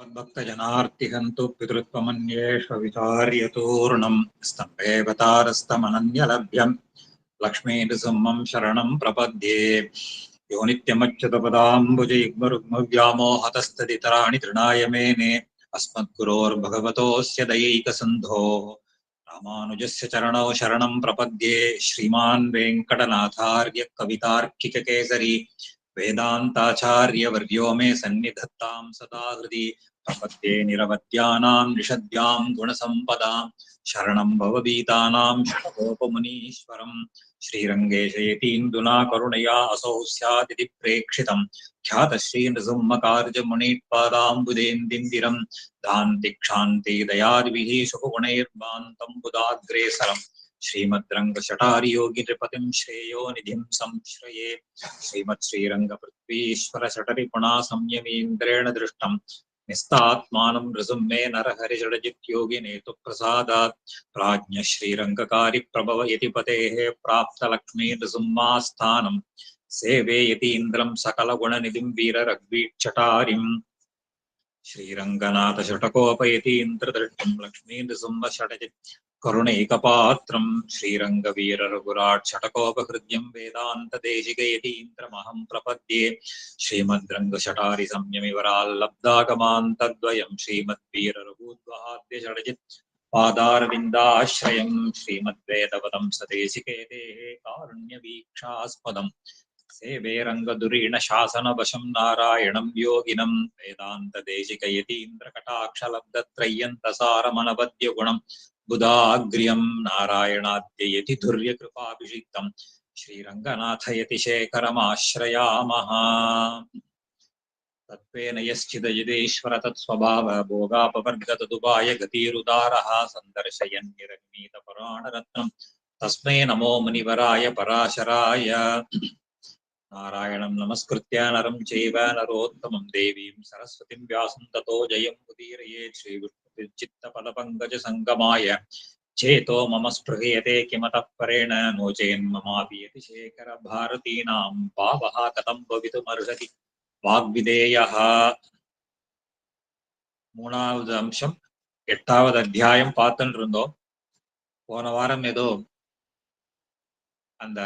भवद्भक्तजनार्तिहन्तु पितृत्वमन्येष्वविचार्यतूर्णम् स्तम्भेऽवतारस्तमनन्यलभ्यम् लक्ष्मीनृसिंहं शरणं प्रपद्ये। यो नित्यमच्युतपदाम्बुजयुग्मरुग्मव्यामोहतस्तदितराणि तृणाय मेने अस्मद्गुरोर्भगवतोऽस्य दयैकसिन्धोः रामानुजस्य चरणौ शरणं प्रपद्ये। श्रीमान् वेङ्कटनाथार्य कवितार्किककेसरी वेदान्ताचार्यवर्यो मे सन्निधत्तां सदा हृदि प्रपद्ये निरवद्यानां निषद्यां गुणसम्पदां शरणं भवभीतानां शतकोपमुनीश्वरम् श्रीरङ्गेशयतीन्दुना करुणया असौ स्यादिति प्रेक्षितम् ख्यातश्रीनृसिंहकार्यमुनिपादाम्बुदेन्दिन्दिरम् दान्तिक्षान्ति दयादिभिः शुभगुणैर्बान्तं बुधाग्रेसरम् श्रीमद्रङ्गशटारियोगिनृपतिं श्रेयो निधिं संश्रये। श्रीमत्श्रीरङ्गपृथ्वीश्वर शटरिपुणा संयमीन्द्रेण दृष्टं निस्तात्मानं नृसिंहे नरहरिषडजित्योगिनेतु प्रसादात् प्राज्ञ श्रीरङ्गकारिप्रभव यतिपतेः प्राप्तलक्ष्मी नृसिंहास्थानं सेवे यतीन्द्रं सकलगुणनिधिं वीररघ्वीक्षटारिम् श्रीरङ्गनाथ षटकोपयतीन्द्रदृष्टिं लक्ष्मी नृसिंहषटजित् करुणैकपात्रं श्रीरङ्गवीररघुराट् षटकोपहृद्यं वेदान्तदेशिकयतीन्द्रमहं प्रपद्ये। श्रीमद्रङ्गशटारि संयमिवराल्लब्धागमान्तद्वयं श्रीमद्वीररघूद्वहाद्यषडजित् पादारविन्दाश्रयं श्रीमद्वेदपदं सदेशिकेतेः कारुण्यवीक्षास्पदम् सेवे रङ्गधुरीण शासनवशं नारायणं योगिनं वेदान्तदेशिकयतीन्द्रकटाक्षलब्धत्रय्यन्तसारमनवद्यगुणं बुधाग्र्यं नारायणाद्ययति धुर्यकृपाभिषिक्तं श्रीरङ्गनाथयतिशेखरमाश्रयामः। तत्त्वेन यश्चिदयदेश्वर तत्स्वभाव भोगापवर्गतदुपाय गतिरुदारः सन्दर्शयन् निरग्नीतपुराणरत्नं तस्मै नमो मुनिवराय पराशराय। नारायणं नमस्कृत्य नरं चैव नरोत्तमं देवीं सरस्वतीं व्यासं ततो जयं मुदीरयेत्। श्रीविष्णुचित्तपदपङ्कजसङ्गमाय चेतो मम स्पृह्यते किमतः परेण नो चेन्ममापि शेखरभारतीनां भावः कथं भवितुमर्हति वाग्विदेयः। மூணாவது அம்சம் 8வது அத்தியாயம் பார்த்துட்டு இருந்தோம். போன வாரம் ஏதோ அந்த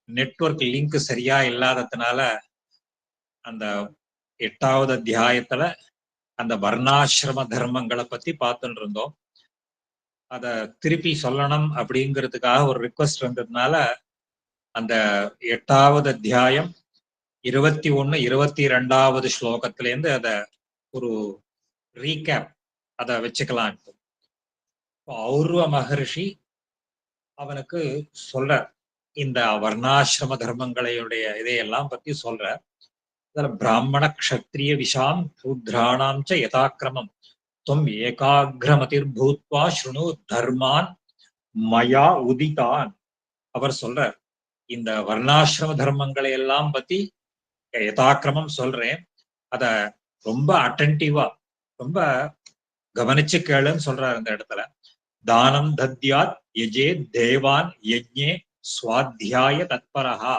நெட்வொர்க் லிங்க் சரியா இல்லாததுனால அந்த 8வது அத்தியாயத்துல அந்த வர்ணாசிரம தர்மங்களை பத்தி பார்த்துட்டு இருந்தோம். அத திருப்பி சொல்லணும் அப்படிங்கிறதுக்காக ஒரு ரிக்வெஸ்ட் வந்ததுனால அந்த 8வது அத்தியாயம் 21, 22வது ஸ்லோகத்துல இருந்து அத ஒரு ரீகேப் அத வச்சுக்கலாம். ஔர்வ மகர்ஷி அவனுக்கு சொல்ற இந்த வர்ணாசிரம தர்மங்களையுடைய இதையெல்லாம் பத்தி சொல்ற. இதுல பிராமண க்ஷத்ரிய விஷாம் சூத்ராணாம் ச யதாக்கிரமம் துவம் ஏகாகிரமதிர்பூத்வா ஸ்ருணு தர்மான் மயா உதிதான். அவர் சொல்றார் இந்த வர்ணாசிரம தர்மங்களை எல்லாம் பத்தி யதாக்கிரமம் சொல்றேன், அத ரொம்ப அட்டென்டிவா ரொம்ப கவனிச்சு கேளுன்னு சொல்றாரு. இந்த இடத்துல தானம் தத்யாத் யஜே தேவான் யஜ்ஞே ஸ்வாத்தியாய தத்பரஹா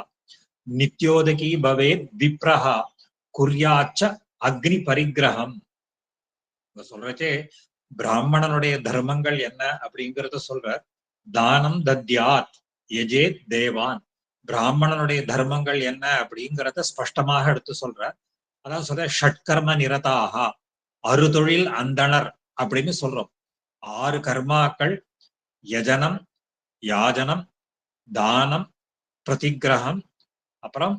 நித்யோதகி பவேத் விப்ரஹா குர்யாச்ச அக்னி பரிகிரகம். சொல்றச்சே பிராமணனுடைய தர்மங்கள் என்ன அப்படிங்கறத சொல்ற. தானம் தத்யாத் யஜே தேவான், பிராமணனுடைய தர்மங்கள் என்ன அப்படிங்கிறத ஸ்பஷ்டமாக எடுத்து சொல்ற. அதான் சொல்ற ஷட்கர்ம நிரதாக, அறுதொழில் அந்தணர் அப்படின்னு சொல்றோம். 6 கர்மாக்கள், யஜனம், யாஜனம், தானம், பிரதிகிரகம், அப்புறம்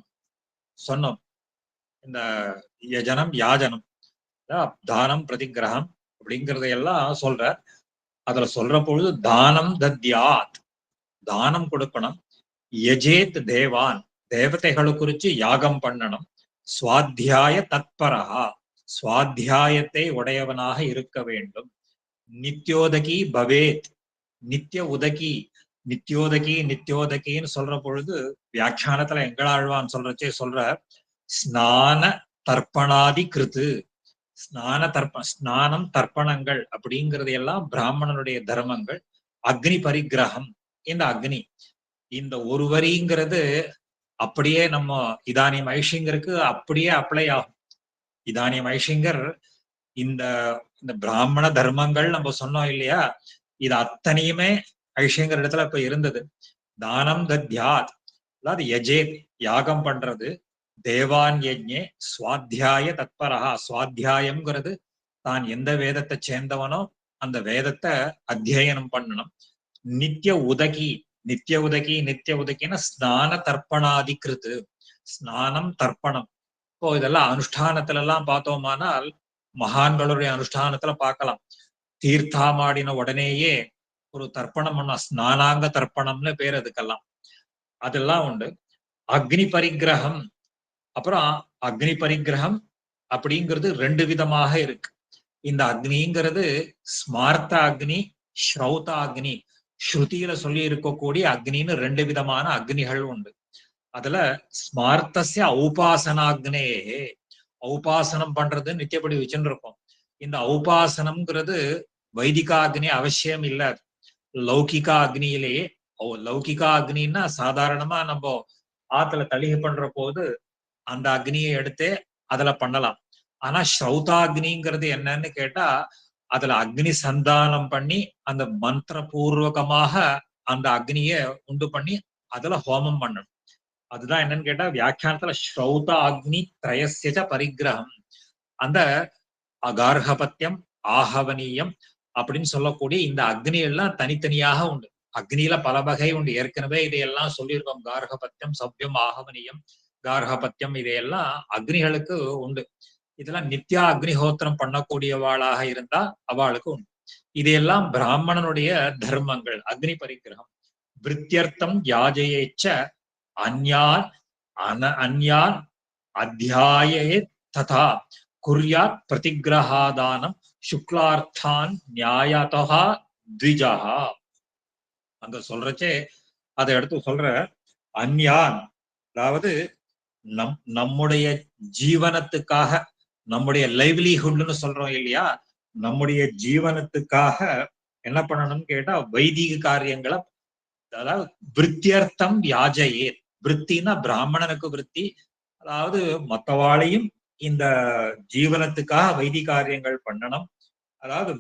சொன்னோம் இந்த யஜனம் யாஜனம் தானம் பிரதிகிரகம் அப்படிங்கிறதையெல்லாம் சொல்ற. அதுல சொல்ற பொழுது தானம் தத்யாத், தானம் கொடுக்கணும். யஜேத் தேவான், தேவதைகளை குறிச்சு யாகம் பண்ணணும். சுவாத்தியாய தத்பரஹா, சுவாத்தியாயத்தை உடையவனாக இருக்க வேண்டும். நித்யோதகி பவேத், நித்திய உதகி, நித்யோதகி நித்யோதகின்னு சொல்ற பொழுது வியாக்கியானத்துல எங்களாழ்வான் சொல்றச்சே சொல்ற ஸ்நான தர்ப்பணாதி கிருத்து, ஸ்நானம் தர்ப்பணங்கள் அப்படிங்கிறது எல்லாம் பிராமணனுடைய தர்மங்கள். அக்னி பரிகிரகம், இந்த அக்னி இந்த ஒரு வரிங்கிறது அப்படியே நம்ம இதானியம் ஐஷிங்கருக்கு அப்படியே அப்ளை ஆகும். இதானியம் ஐஷிங்கர் இந்த இந்த பிராமண தர்மங்கள் நம்ம சொன்னோம் இல்லையா, இது அத்தனையுமே ஐஷங்கிற இடத்துல இப்ப இருந்தது. தானம் தத்யாத், அதாவது யஜேத் யாகம் பண்றது, தேவான் யஜ்ஞே சுவாத்தியாய தத்பரஹா, சுவாத்தியாயம்ங்கிறது தான் எந்த வேதத்தை சேர்ந்தவனோ அந்த வேதத்தை அத்தியனம் பண்ணணும். நித்திய உதகி, நித்திய உதகின ஸ்நான தர்ப்பணாதிகிருத்து, ஸ்நானம் தர்ப்பணம். இப்போ இதெல்லாம் அனுஷ்டானத்துல எல்லாம் பார்த்தோமானால் மகான்களுடைய அனுஷ்டானத்துல பார்க்கலாம். தீர்த்தாமாடின உடனேயே ஒரு தர்ப்பணம் பண்ண, ஸ்நானாங்க தர்ப்பணம்னு பேர் அதுக்கெல்லாம். அதெல்லாம் உண்டு. அக்னி பரிகிரகம், அப்புறம் அக்னி பரிகிரகம் அப்படிங்கிறது 2 விதமாக இருக்கு. இந்த அக்னிங்கிறது ஸ்மார்த்த அக்னி, ஸ்ரௌத அக்னி. ஸ்ருதியில சொல்லி இருக்கக்கூடிய அக்னின்னு 2 விதமான அக்னிகள் உண்டு. அதுல ஸ்மார்த்தசிய ஔபாசனாக்னே, ஔபாசனம் பண்றது நித்தியப்படி வச்சுன்னு இருக்கும். இந்த ஔபாசனம்ங்கிறது வைதிகா அக்னி அவசியம் இல்ல. லௌகிகா அக்னியிலேயே, லௌகிகா அக்னின்னா சாதாரணமா நம்ம ஆத்துல தளிகை பண்ற போது அந்த அக்னியை எடுத்து அதுல பண்ணலாம். ஆனா ஸ்ரௌதாக்னிங்கிறது என்னன்னு கேட்டா, அதுல அக்னி சந்தானம் பண்ணி அந்த மந்திர பூர்வகமாக அந்த அக்னிய உண்டு பண்ணி அதுல ஹோமம் பண்ணணும். அதுதான் என்னன்னு கேட்டா வியாக்கியானத்துல ஸ்ரௌத அக்னி திரயஸ்ய பரிகிரகம். அந்த அகார்ஹபத்தியம், ஆஹவனீயம் அப்படின்னு சொல்லக்கூடிய இந்த அக்னி எல்லாம் தனித்தனியாக உண்டு. அக்னியில பல வகை உண்டு. ஏற்கனவே இதையெல்லாம் சொல்லியிருக்கோம். கார்ஹபத்தியம், சவ்யம், ஆஹவனியம், கார்ஹபத்தியம் இதையெல்லாம் அக்னிகளுக்கு உண்டு. இதெல்லாம் நித்யா அக்னிஹோத்திரம் பண்ணக்கூடியவாளாக இருந்தா அவளுக்கு உண்டு. இதையெல்லாம் பிராமணனுடைய தர்மங்கள். அக்னி பரிகிரகம். விருத்தியர்த்தம் யாஜயேச்ச அந்யான் அந்யான் அத்தியாயே ததா குர்யாத் பிரதிகிரகாதானம் சுக்லார்த்தான் நியாயதா த்விஜஹா. அங்க சொல்றச்சே அதை எடுத்து சொல்ற, அந்யான் அதாவது நம்முடைய ஜீவனத்துக்காக, நம்முடைய லைவ்லிஹுட்னு சொல்றோம் இல்லையா, நம்முடைய ஜீவனத்துக்காக என்ன பண்ணணும்னு கேட்டா வைதிக காரியங்களை, அதாவது விருத்தியர்த்தம் யாஜையே. விற்த்தின்னா பிராமணனுக்கு விற்பி, அதாவது மற்றவாளையும் இந்த ஜீவனத்துக்காக வைதிக காரியங்கள் பண்ணணும். அதாவது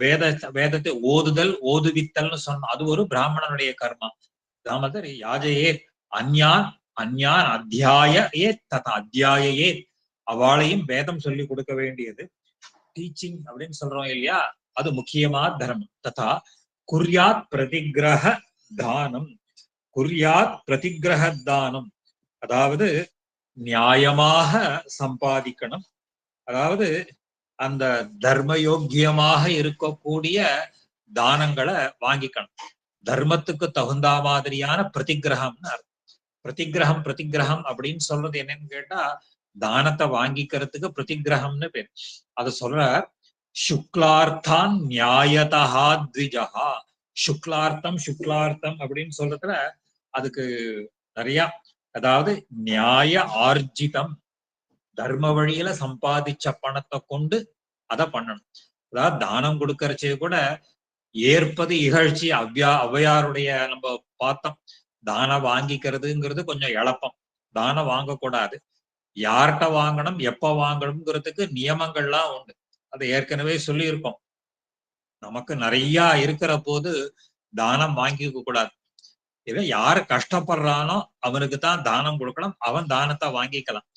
வேதத்தை ஓதுதல், ஓதுவித்தல்னு சொன்னோம், அது ஒரு பிராமணனுடைய கர்மா. தாமதர் யாஜையே அந்யான் அந்யான் அத்தியாயே ததா அத்தியாயே, அவளையும் வேதம் சொல்லி கொடுக்க வேண்டியது. டீச்சிங் அப்படின்னு சொல்றோம் இல்லையா, அது முக்கியமா தர்மம். ததா குர்யாத் பிரதிகிரக தானம், குர்யாத் பிரதிகிரக தானம், அதாவது நியாயமாக சம்பாதிக்கணும். அதாவது அந்த தர்மயோக்கியமாக இருக்கக்கூடிய தானங்களை வாங்கிக்கணும். தர்மத்துக்கு தகுந்த மாதிரியான பிரதிகிரகம்னு அர்த்தம். பிரதிகிரகம் அப்படின்னு சொல்றது என்னன்னு கேட்டா, தானத்தை வாங்கிக்கிறதுக்கு பிரதிகிரகம்னு பேர். அது சொல்ற சுக்லார்த்தான் நியாயதா த்விஜஹா. சுக்லார்த்தம் அப்படின்னு சொல்றதுல அதுக்கு நிறைய, அதாவது நியாய ஆர்ஜிதம், தர்ம வழியில சம்பாதிச்ச பணத்தை கொண்டு அதை பண்ணணும். அதாவது தானம் கொடுக்கறச்சே கூட ஏற்பது இகழ்ச்சி. ஔவையாருடைய நம்ம பார்த்தோம், தானம் வாங்கிக்கிறதுங்கிறது கொஞ்சம் எளப்பம். தானம் வாங்கக்கூடாது. யார்கிட்ட வாங்கணும், எப்ப வாங்கணும்ங்கிறதுக்கு நியமங்கள்லாம் உண்டு. அதை ஏற்கனவே சொல்லியிருக்கோம். நமக்கு நிறைய இருக்கிற போது தானம் வாங்கிக்க கூடாது. இவன் யாரு கஷ்டப்படுறானோ அவனுக்கு தான் தானம் கொடுக்கணும். அவன் தானத்தை வாங்கிக்கலாம்.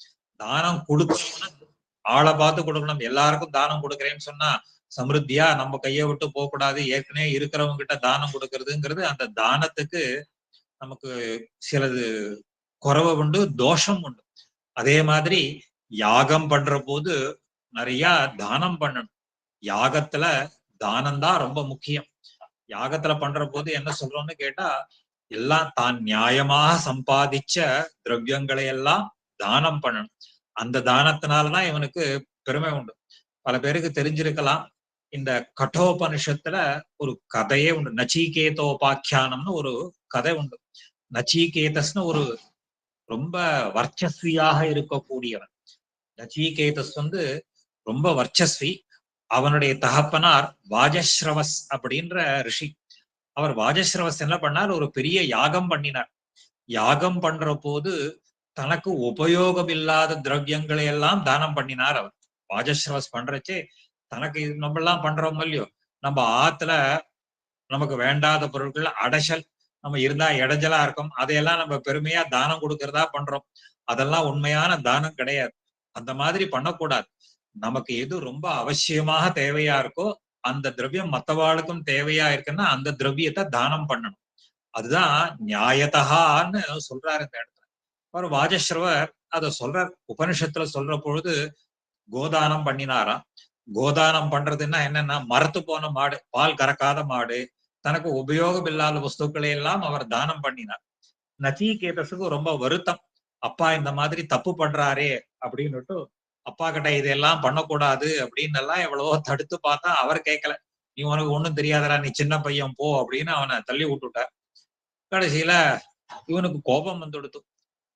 தானம் கொடுக்கணும்னா ஆளை பார்த்து கொடுக்கணும். எல்லாருக்கும் தானம் கொடுக்குறேன்னு சொன்னா சமிருத்தியா நம்ம கையை விட்டு போக கூடாது. ஏற்கனவே இருக்கிறவங்க கிட்ட தானம் கொடுக்கறதுங்கிறது அந்த தானத்துக்கு நமக்கு சிலது குறைவு உண்டு, தோஷம் உண்டு. அதே மாதிரி யாகம் பண்ற போது நிறைய தானம் பண்ணணும். யாகத்துல தானம் தான் ரொம்ப முக்கியம். யாகத்துல பண்ற போது என்ன சொல்றோம்னு கேட்டா, எல்லாம் தான் நியாயமாக சம்பாதிச்ச திரவியங்களை எல்லாம் தானம் பண்ணணும். அந்த தானத்தினாலதான் இவனுக்கு பெருமை உண்டு. பல பேருக்கு தெரிஞ்சிருக்கலாம், இந்த கட்டோபனிஷத்துல ஒரு கதையே உண்டு. நச்சிகேதோபாக்கியானம்னு ஒரு கதை உண்டு. நச்சிகேதஸ்னு ஒரு ரொம்ப வர்ச்சஸ்வியாக இருக்கக்கூடியவன். நச்சிகேதஸ் ரொம்ப வர்ச்சஸ்வி. அவனுடைய தகப்பனார் வாஜஸ்ரவஸ் அப்படின்ற ரிஷி. அவர் வாஜஸ்ரவஸ் என்ன பண்ணார், ஒரு பெரிய யாகம் பண்ணினார். யாகம் பண்ற போது தனக்கு உபயோகம் இல்லாத திரவியங்களை எல்லாம் தானம் பண்ணினார் அவர். வாஜஸ்ரவஸ் பண்றச்சே தனக்கு நம்ம எல்லாம் பண்றோம் இல்லையோ, நம்ம ஆத்துல நமக்கு வேண்டாத பொருட்கள் அடைசல் நம்ம இருந்தா இடைஞ்சலா இருக்கும், அதையெல்லாம் நம்ம பெருமையா தானம் கொடுக்கறதா பண்றோம். அதெல்லாம் உண்மையான தானம் கிடையாது. அந்த மாதிரி பண்ணக்கூடாது. நமக்கு எது ரொம்ப அவசியமாக தேவையா இருக்கோ அந்த திரவியம் மத்தவாளுக்கும் தேவையா இருக்குன்னா அந்த திரவியத்தை தானம் பண்ணணும். அதுதான் நியாயத்தகான்னு சொல்றாரு இந்த இடத்துல. ஒரு வாஜஸ்ரவர் அத சொல்றார், உபனிஷத்துல சொல்ற பொழுது கோதானம் பண்ணினாராம். கோதானம் பண்றதுன்னா என்னன்னா, மரத்து போன மாடு, பால் கறக்காத மாடு, தனக்கு உபயோகம் இல்லாத வஸ்துக்களை எல்லாம் அவர் தானம் பண்ணினார். நச்சிகேதஸுக்கு ரொம்ப வருத்தம், அப்பா இந்த மாதிரி தப்பு பண்றாரே அப்படின்னுட்டு அப்பா கிட்ட இதெல்லாம் பண்ணக்கூடாது அப்படின்னு எல்லாம் எவ்வளவோ தடுத்து பார்த்தா அவர் கேட்கல. நீ உனக்கு ஒண்ணும் தெரியாதடா, நீ சின்ன பையன் போ அப்படின்னு அவனை தள்ளி விட்டுட்டார். கடைசியில இவனுக்கு கோபம் வந்துடுத்து.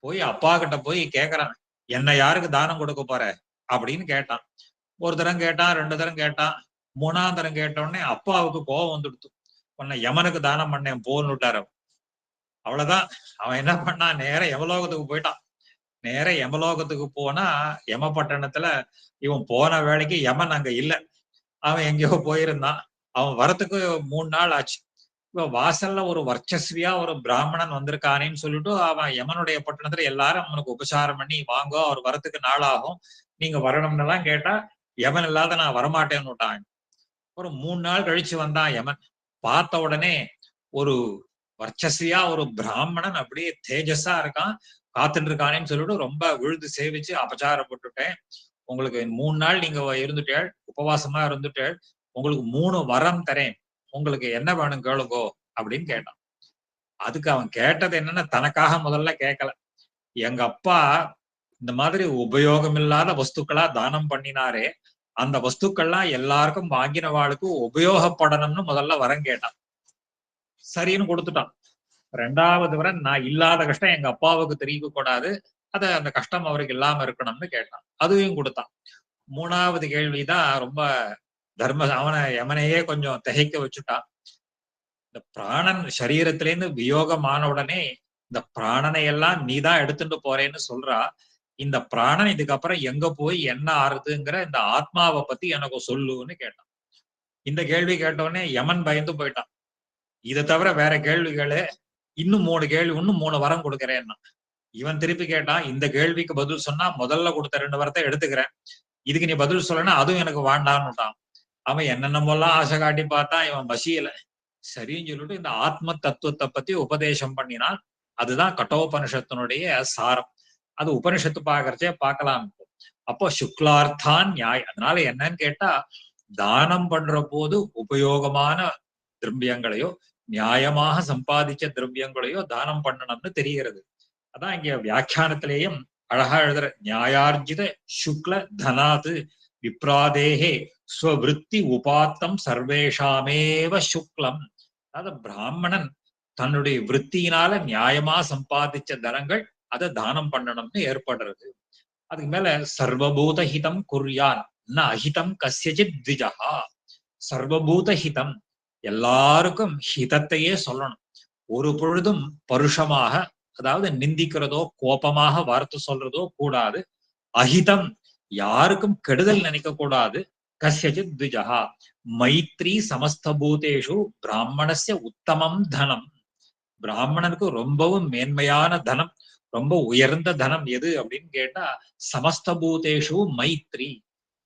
போய் அப்பா கிட்ட போய் கேக்குறான், என்ன யாருக்கு தானம் கொடுக்க போற அப்படின்னு கேட்டான். ஒரு தரம் கேட்டான், 2 தரம் கேட்டான், 3ஆம் தரம் கேட்ட உடனே அப்பாவுக்கு கோபம் வந்துடுத்து. உன்னை யமனுக்கு தானம் பண்ணேன் போன்னுட்டாரு. அவ்வளவுதான். அவன் என்ன பண்ணான், நேர யமலோகத்துக்கு போயிட்டான். நேர யமலோகத்துக்கு போனா யமபட்டணத்துல இவன் போன வேலைக்கு யமன் அங்க இல்ல, அவன் எங்கேயோ போயிருந்தான். அவன் வரத்துக்கு 3 நாள் ஆச்சு. இப்ப வாசல்ல ஒரு வர்ச்சஸ்வியா ஒரு பிராமணன் வந்திருக்கானேன்னு சொல்லிட்டு அவன் யமனுடைய பட்டணத்துல எல்லாரும் அவனுக்கு உபசாரம் பண்ணி, வாங்கோ அவர் வரத்துக்கு நாள் ஆகும், நீங்க வரணும்னு எல்லாம் கேட்டா, யமன் இல்லாத நான் வரமாட்டேன்னு விட்டான். ஒரு 3 நாள் கழிச்சு வந்தான் யமன். பார்த்த உடனே ஒரு வர்ச்சஸ்வியா ஒரு பிராமணன் அப்படியே தேஜஸா இருக்கான், காத்துட்டு இருக்கானேன்னு சொல்லிட்டு ரொம்ப விழுது சேவிச்சு அபச்சாரப்பட்டுட்டேன். உங்களுக்கு 3 நாள் நீங்க இருந்துட்டேள், உபவாசமா இருந்துட்டேள், உங்களுக்கு 3 வரம் தரேன், உங்களுக்கு என்ன வேணும் கேளுங்கோ அப்படின்னு கேட்டான். அதுக்கு அவன் கேட்டது என்னன்னா, தனக்காக முதல்ல கேட்கல. எங்க அப்பா இந்த மாதிரி உபயோகம் இல்லாத வஸ்துக்களா தானம் பண்ணினாரே, அந்த வஸ்துக்கள்லாம் எல்லாருக்கும் வாங்கினவாளுக்கு உபயோகப்படணும்னு முதல்ல வரம் கேட்டான். சரின்னு கொடுத்துட்டான். 2வது வரம், நான் இல்லாத கஷ்டம் எங்க அப்பாவுக்கு தெரியக்க கூடாது, அந்த கஷ்டம் அவருக்கு இல்லாம இருக்கணும்னு கேட்டான். அதுவும் கொடுத்தான். 3வது கேள்விதான் ரொம்ப அவனை யமனையே கொஞ்சம் திகைக்க வச்சுட்டான். இந்த பிராணன் சரீரத்திலேருந்து வியோகமான உடனே இந்த பிராணனை எல்லாம் நீதான் எடுத்துட்டு போறேன்னு சொல்றா. இந்த பிராணன் இதுக்கப்புறம் எங்க போய் என்ன ஆறுதுங்கிற இந்த ஆத்மாவை பத்தி எனக்கு சொல்லுன்னு கேட்டான். இந்த கேள்வி கேட்டவுடனே யமன் பயந்து போயிட்டான். இதை தவிர வேற கேள்விகளு இன்னும் 3 கேள்வி, இன்னும் 3 வரம் கொடுக்கறேன்னா. இவன் திருப்பி கேட்டான், இந்த கேள்விக்கு பதில் சொன்னா முதல்ல கொடுத்த 2 வரத்தை எடுத்துக்கிறேன், இதுக்கு நீ பதில் சொல்லனா அதுவும் எனக்கு வேண்டான்னுட்டான். அவன் என்னென்னமோலாம் ஆசை காட்டி பார்த்தான், இவன் வசியல. சரின்னு சொல்லிட்டு இந்த ஆத்ம தத்துவத்தை பத்தி உபதேசம் பண்ணினான். அதுதான் கட்டோபனிஷத்தினுடைய சாரம். அது உபனிஷத்து பாக்குறச்சே பார்க்கலாம். அப்போ சுக்லார்த்தான் நியாயம். அதனால என்னன்னு கேட்டா, தானம் பண்ற போது உபயோகமான திரவியங்களையோ நியாயமாக சம்பாதிச்ச திரவியங்களையோ தானம் பண்ணணும்னு தெரிகிறது. அதான் இங்க வியாக்கியானத்திலேயும் அழகா எழுதுற, நியாயார்ஜித சுக்ல தனாது விப்ராதேகே ஸ்வவிருத்தி உபாத்தம் சர்வேஷாமேவ சுக்லம். அதாவது பிராமணன் தன்னுடைய விற்த்தியினால நியாயமா சம்பாதிச்ச தனங்கள் அதை தானம் பண்ணணும்னு ஏற்படுறது. அதுக்கு மேல சர்வபூத ஹிதம் குர்யான் ந அஹிதம் கஸ்யஜித் த்விஜஹா. சர்வபூத ஹிதம், எல்லாருக்கும் ஹிதத்தையே சொல்லணும். ஒரு பொழுதும் பருஷமாக, அதாவது நிந்திக்கிறதோ கோபமாக வார்த்தை சொல்றதோ கூடாது. அஹிதம், யாருக்கும் கெடுதல் நினைக்க கூடாது. கஸ்யஜித் த்விஜஹா மைத்ரி சமஸ்தபூதேஷு பிராமணஸ்ய உத்தமம் தனம். பிராமணனுக்கு ரொம்பவும் மேன்மையான தனம், ரொம்ப உயர்ந்த தனம் எது அப்படின்னு கேட்டா சமஸ்தபூதேஷு மைத்ரி.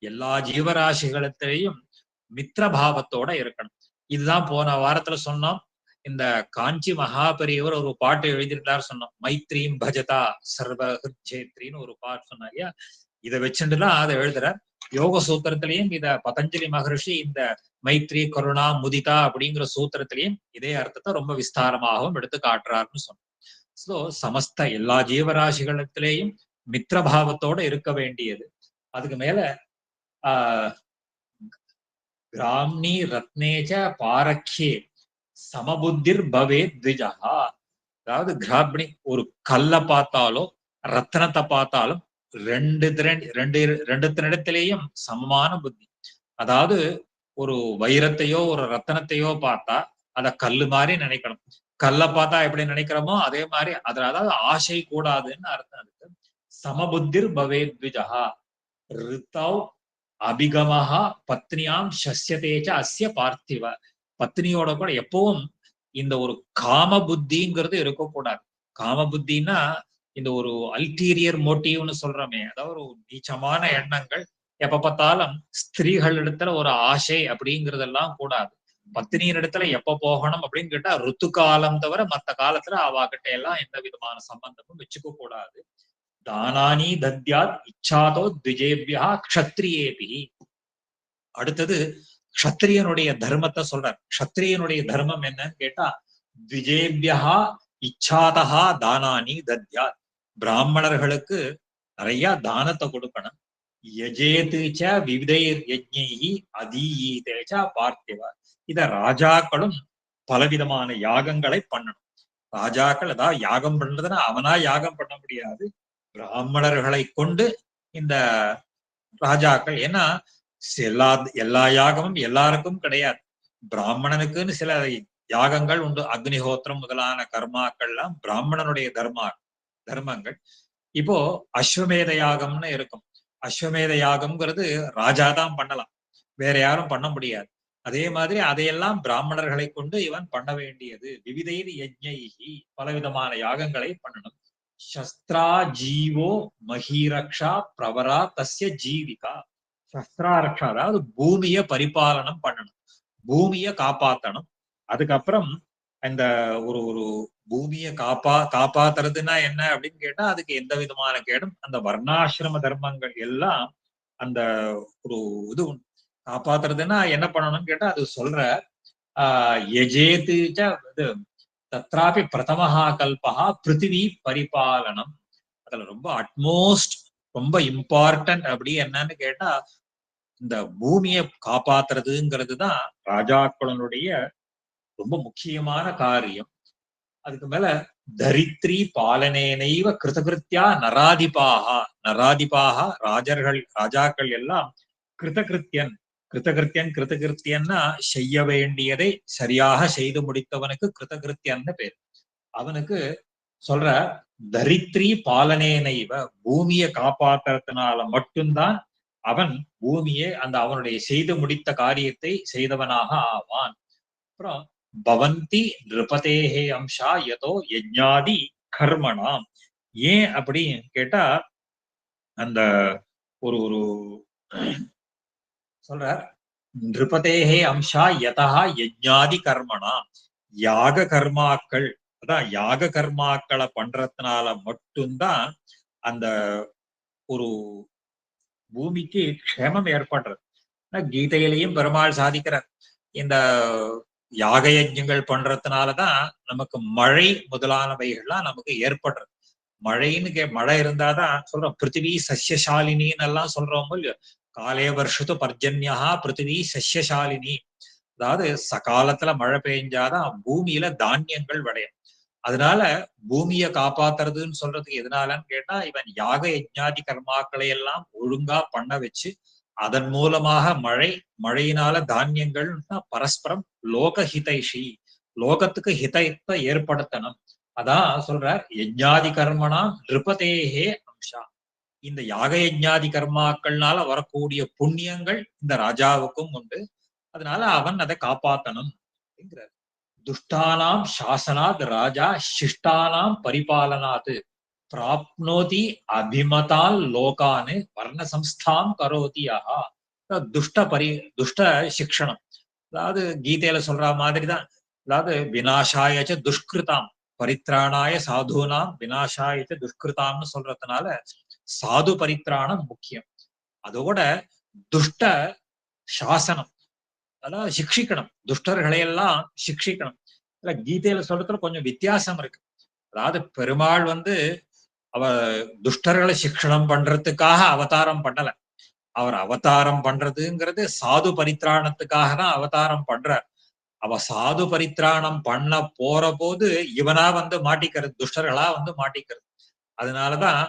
எல்லா ஜீவராசிகளத்திலையும் மித்திரபாவத்தோட இருக்கணும். இதுதான் போன வாரத்துல சொன்னோம். இந்த காஞ்சி மகாபெரியவர் ஒரு பாட்டு எழுதியிருந்தார் சொன்னோம், மைத்ரீம் பஜதா சர்வஹிருஜேத்ரின்னு ஒரு பாட்டு சொன்னாங்க. இதை வச்சுட்டுதான் அதை எழுதுறார். யோக சூத்திரத்திலையும் இத பதஞ்சலி மகரிஷி இந்த மைத்ரி கருணா முதிதா அப்படிங்கிற சூத்திரத்திலையும் இதே அர்த்தத்தை ரொம்ப விஸ்தாரமாகவும் எடுத்து காட்டுறாருன்னு சொன்னோம். சோ சமஸ்த எல்லா ஜீவராசிகளத்திலேயும் மித்திரபாவத்தோட இருக்க வேண்டியது. அதுக்கு மேல கிராம்னி ரத்னேஜ பாரக்யே சமபுத்திர் பவே த்விஜஹா. அதாவது கிராப்னி, ஒரு கல்லை பார்த்தாலோ ரத்னத்தை பார்த்தாலும் ரெண்டுத்தினிடத்திலேயும் சமமான புத்தி. அதாவது ஒரு வைரத்தையோ ஒரு ரத்தனத்தையோ பார்த்தா அத கல்லு மாதிரி நினைக்கணும். கல்லை பார்த்தா எப்படி நினைக்கிறோமோ அதே மாதிரி அதுல அதாவது ஆசை கூடாதுன்னு அர்த்தம் இருக்கு. சமபுத்திர் பவே த்விஜஹா ரித்தௌ அபிகமஹா பத்னியாம் சஸ்யதேச்ச அஸ்ய பார்த்திவ. பத்னியோட கூட எப்பவும் இந்த ஒரு காம புத்திங்கிறது இருக்கக்கூடாது. காம புத்தின்னா இந்த ஒரு அல்டீரியர் மோட்டிவ்னு சொல்றோமே, அதாவது ஒரு நீச்சமான எண்ணங்கள், எப்ப பார்த்தாலும் ஸ்திரீகள் இடத்துல ஒரு ஆசை அப்படிங்கறதெல்லாம் கூடாது. பத்தினியின் இடத்துல எப்ப போகணும் அப்படின்னு கேட்டா ருத்து காலம் தவிர மத்த காலத்துல அவாகிட்ட எல்லாம் எந்த விதமான சம்பந்தமும் வச்சுக்க கூடாது. தானானி தத்யாத் இச்சாதோ த்விஜேபியா க்ஷத்ரியேபி. அடுத்தது க்ஷத்ரியனுடைய தர்மத்தை சொல்றார். க்ஷத்ரியனுடைய தர்மம் என்னன்னு கேட்டா த்விஜேபியா இச்சாதா தானானி தத்யாத். பிராமணர்களுக்கு நிறைய தானத்தை கொடுக்கணும். யஜேதுச்ச விவிதைர் யஜ்ஞைஹி அதீயீதேச்ச பார்த்திவ. இத ராஜாக்களும் பலவிதமான யாகங்களை பண்ணணும். ராஜாக்கள் அதாவது யாகம் பண்றதுன்னா அவனா யாகம் பண்ண முடியாது, பிராமணர்களை கொண்டு இந்த ராஜாக்கள். ஏன்னா எல்லா எல்லா யாகமும் எல்லாருக்கும் கிடையாது. பிராமணனுக்குன்னு சில யாகங்கள் உண்டு. அக்னிஹோத்திரம் முதலான கர்மாக்கள்லாம் பிராமணனுடைய தர்மங்கள். இப்போ அஸ்வமேத யாகம்னு இருக்கும். அஸ்வமேத யாகம்ங்கிறது ராஜா தான் பண்ணலாம், வேற யாரும் பண்ண முடியாது. அதே மாதிரி அதையெல்லாம் பிராமணர்களை கொண்டு இவன் பண்ண வேண்டியது. விவிதைர் யஜ்ஞைஹி, பலவிதமான யாகங்களை பண்ணணும். சஸ்திரா ஜீவோ மஹீரக்ஷா பிரவரா தஸ்ய ஜீவிகா. சஸ்திராரக்ஷா அதாவது பூமிய பரிபாலனம் பண்ணணும், பூமிய காப்பாத்தணும். அதுக்கப்புறம் இந்த ஒரு ஒரு பூமியை காப்பாத்துறதுன்னா என்ன அப்படின்னு கேட்டா அதுக்கு எந்த விதமான கேடும் அந்த வர்ணாசிரம தர்மங்கள் எல்லாம் அந்த ஒரு இது காப்பாத்துறதுன்னா என்ன பண்ணணும்னு கேட்டா அது சொல்ற யஜேதுச்ச இது தத்ராபி பிரதமஹா கல்பஹா பிருத்திவி பரிபாலனம். அதுல ரொம்ப அட்மோஸ்ட் ரொம்ப இம்பார்ட்டன்ட் அப்படி என்னன்னு கேட்டா இந்த பூமியை காப்பாத்துறதுங்கிறது தான் ராஜாக்களுடைய ரொம்ப முக்கியமான காரியம். அதுக்கு மேல தரித்ரி பாலனேனைவ கிருதகிருத்தியா நராதிபாக ராஜாக்கள் எல்லாம் கிருதகிருத்தியன்னா செய்ய வேண்டியதை சரியாக செய்து முடித்தவனுக்கு கிருதகிருத்தியன்னு பேர். அவனுக்கு சொல்ற தரித்ரி பாலனேனைவ, பூமியை காப்பாத்துறதுனால மட்டும்தான் அவன் பூமியை அந்த அவனுடைய செய்து முடித்த காரியத்தை செய்தவனாக ஆவான். அப்புறம் பவந்தி நிருபதேஹே அம்சா யதோ யஜ்ஞாதி கர்மணாம். ஏன் அப்படின்னு கேட்டா அந்த ஒரு ஒரு சொல்ற நிருபதேஹே அம்சா யதா யஜ்ஞாதி கர்மணாம். யாக கர்மாக்கள், அதான் யாக கர்மாக்களை பண்றதுனால மட்டும்தான் அந்த ஒரு பூமிக்கு க்ஷேமம் ஏற்படுறது. கீதையிலையும் பெருமாள் சாதிக்கிறார். இந்த யாக யஜ்ஞங்கள் பண்றதுனாலதான் நமக்கு மழை முதலானவைகள்லாம் நமக்கு ஏற்படுறது. மழை இருந்தாதான் சொல்றோம் பிருத்திவி சஸ்யசாலினின்னு எல்லாம் சொல்றோம் இல்லையோ. காலே வருஷத்து பர்ஜன்யா பிருத்திவி சஸ்யசாலினி. அதாவது சகாலத்துல மழை பெய்ஞ்சாதான் பூமியில தானியங்கள் விளையும். அதனால பூமியை காப்பாத்துறதுன்னு சொல்றதுக்கு எதனாலன்னு கேட்டா இவன் யாக யஜ்ஞாதி கர்மாக்களை எல்லாம் ஒழுங்கா பண்ண வச்சு அதன் மூலமாக மழையினால தானியங்கள் பரஸ்பரம் லோக ஹிதைஷி, லோகத்துக்கு ஹிதத்தை ஏற்படுத்தணும். அதான் சொல்றார் யஜ்ஞாதி கர்மனா நிருபதேஹே அம்சா. இந்த யாக யஜ்ஞாதி கர்மாக்கள்னால வரக்கூடிய புண்ணியங்கள் இந்த ராஜாவுக்கும் உண்டு. அதனால அவன் அதை காப்பாத்தணும் அப்படிங்கிறார். துஷ்டானாம் சாசனாத் ராஜா சிஷ்டானாம் பரிபாலனாத் பிராப்னோதி அபிமதால் லோகானு வர்ண சம்ஸ்தாம் கரோதி ஆஹா. துஷ்ட சிக்ஷணம், அதாவது கீதையில சொல்ற மாதிரிதான். அதாவது விநாசாயச்ச துஷ்கிருதாம் பரித்ராணாய சாதுனாம் விநாசாயச்ச துஷ்கிருதாம்னு சொல்றதுனால சாது பரித்ராணம் முக்கியம். அதோட துஷ்ட சாசனம், அதாவது சிக்ஷிக்கணும், துஷ்டர்களையெல்லாம் சிக்ஷிக்கணும். இல்ல கீதையில சொல்றதுல கொஞ்சம் வித்தியாசம் இருக்கு. அதாவது பெருமாள் அவர் துஷ்டர்களை சிக்ஷணம் பண்றதுக்காக அவதாரம் பண்ணல. அவர் அவதாரம் பண்றதுங்கிறது சாது பரித்ராணத்துக்காக தான் அவதாரம் பண்றார். அவ சாது பரித்ராணம் பண்ண போற போது இவனா மாட்டிக்கிறது, துஷ்டர்களா மாட்டிக்கிறது. அதனாலதான்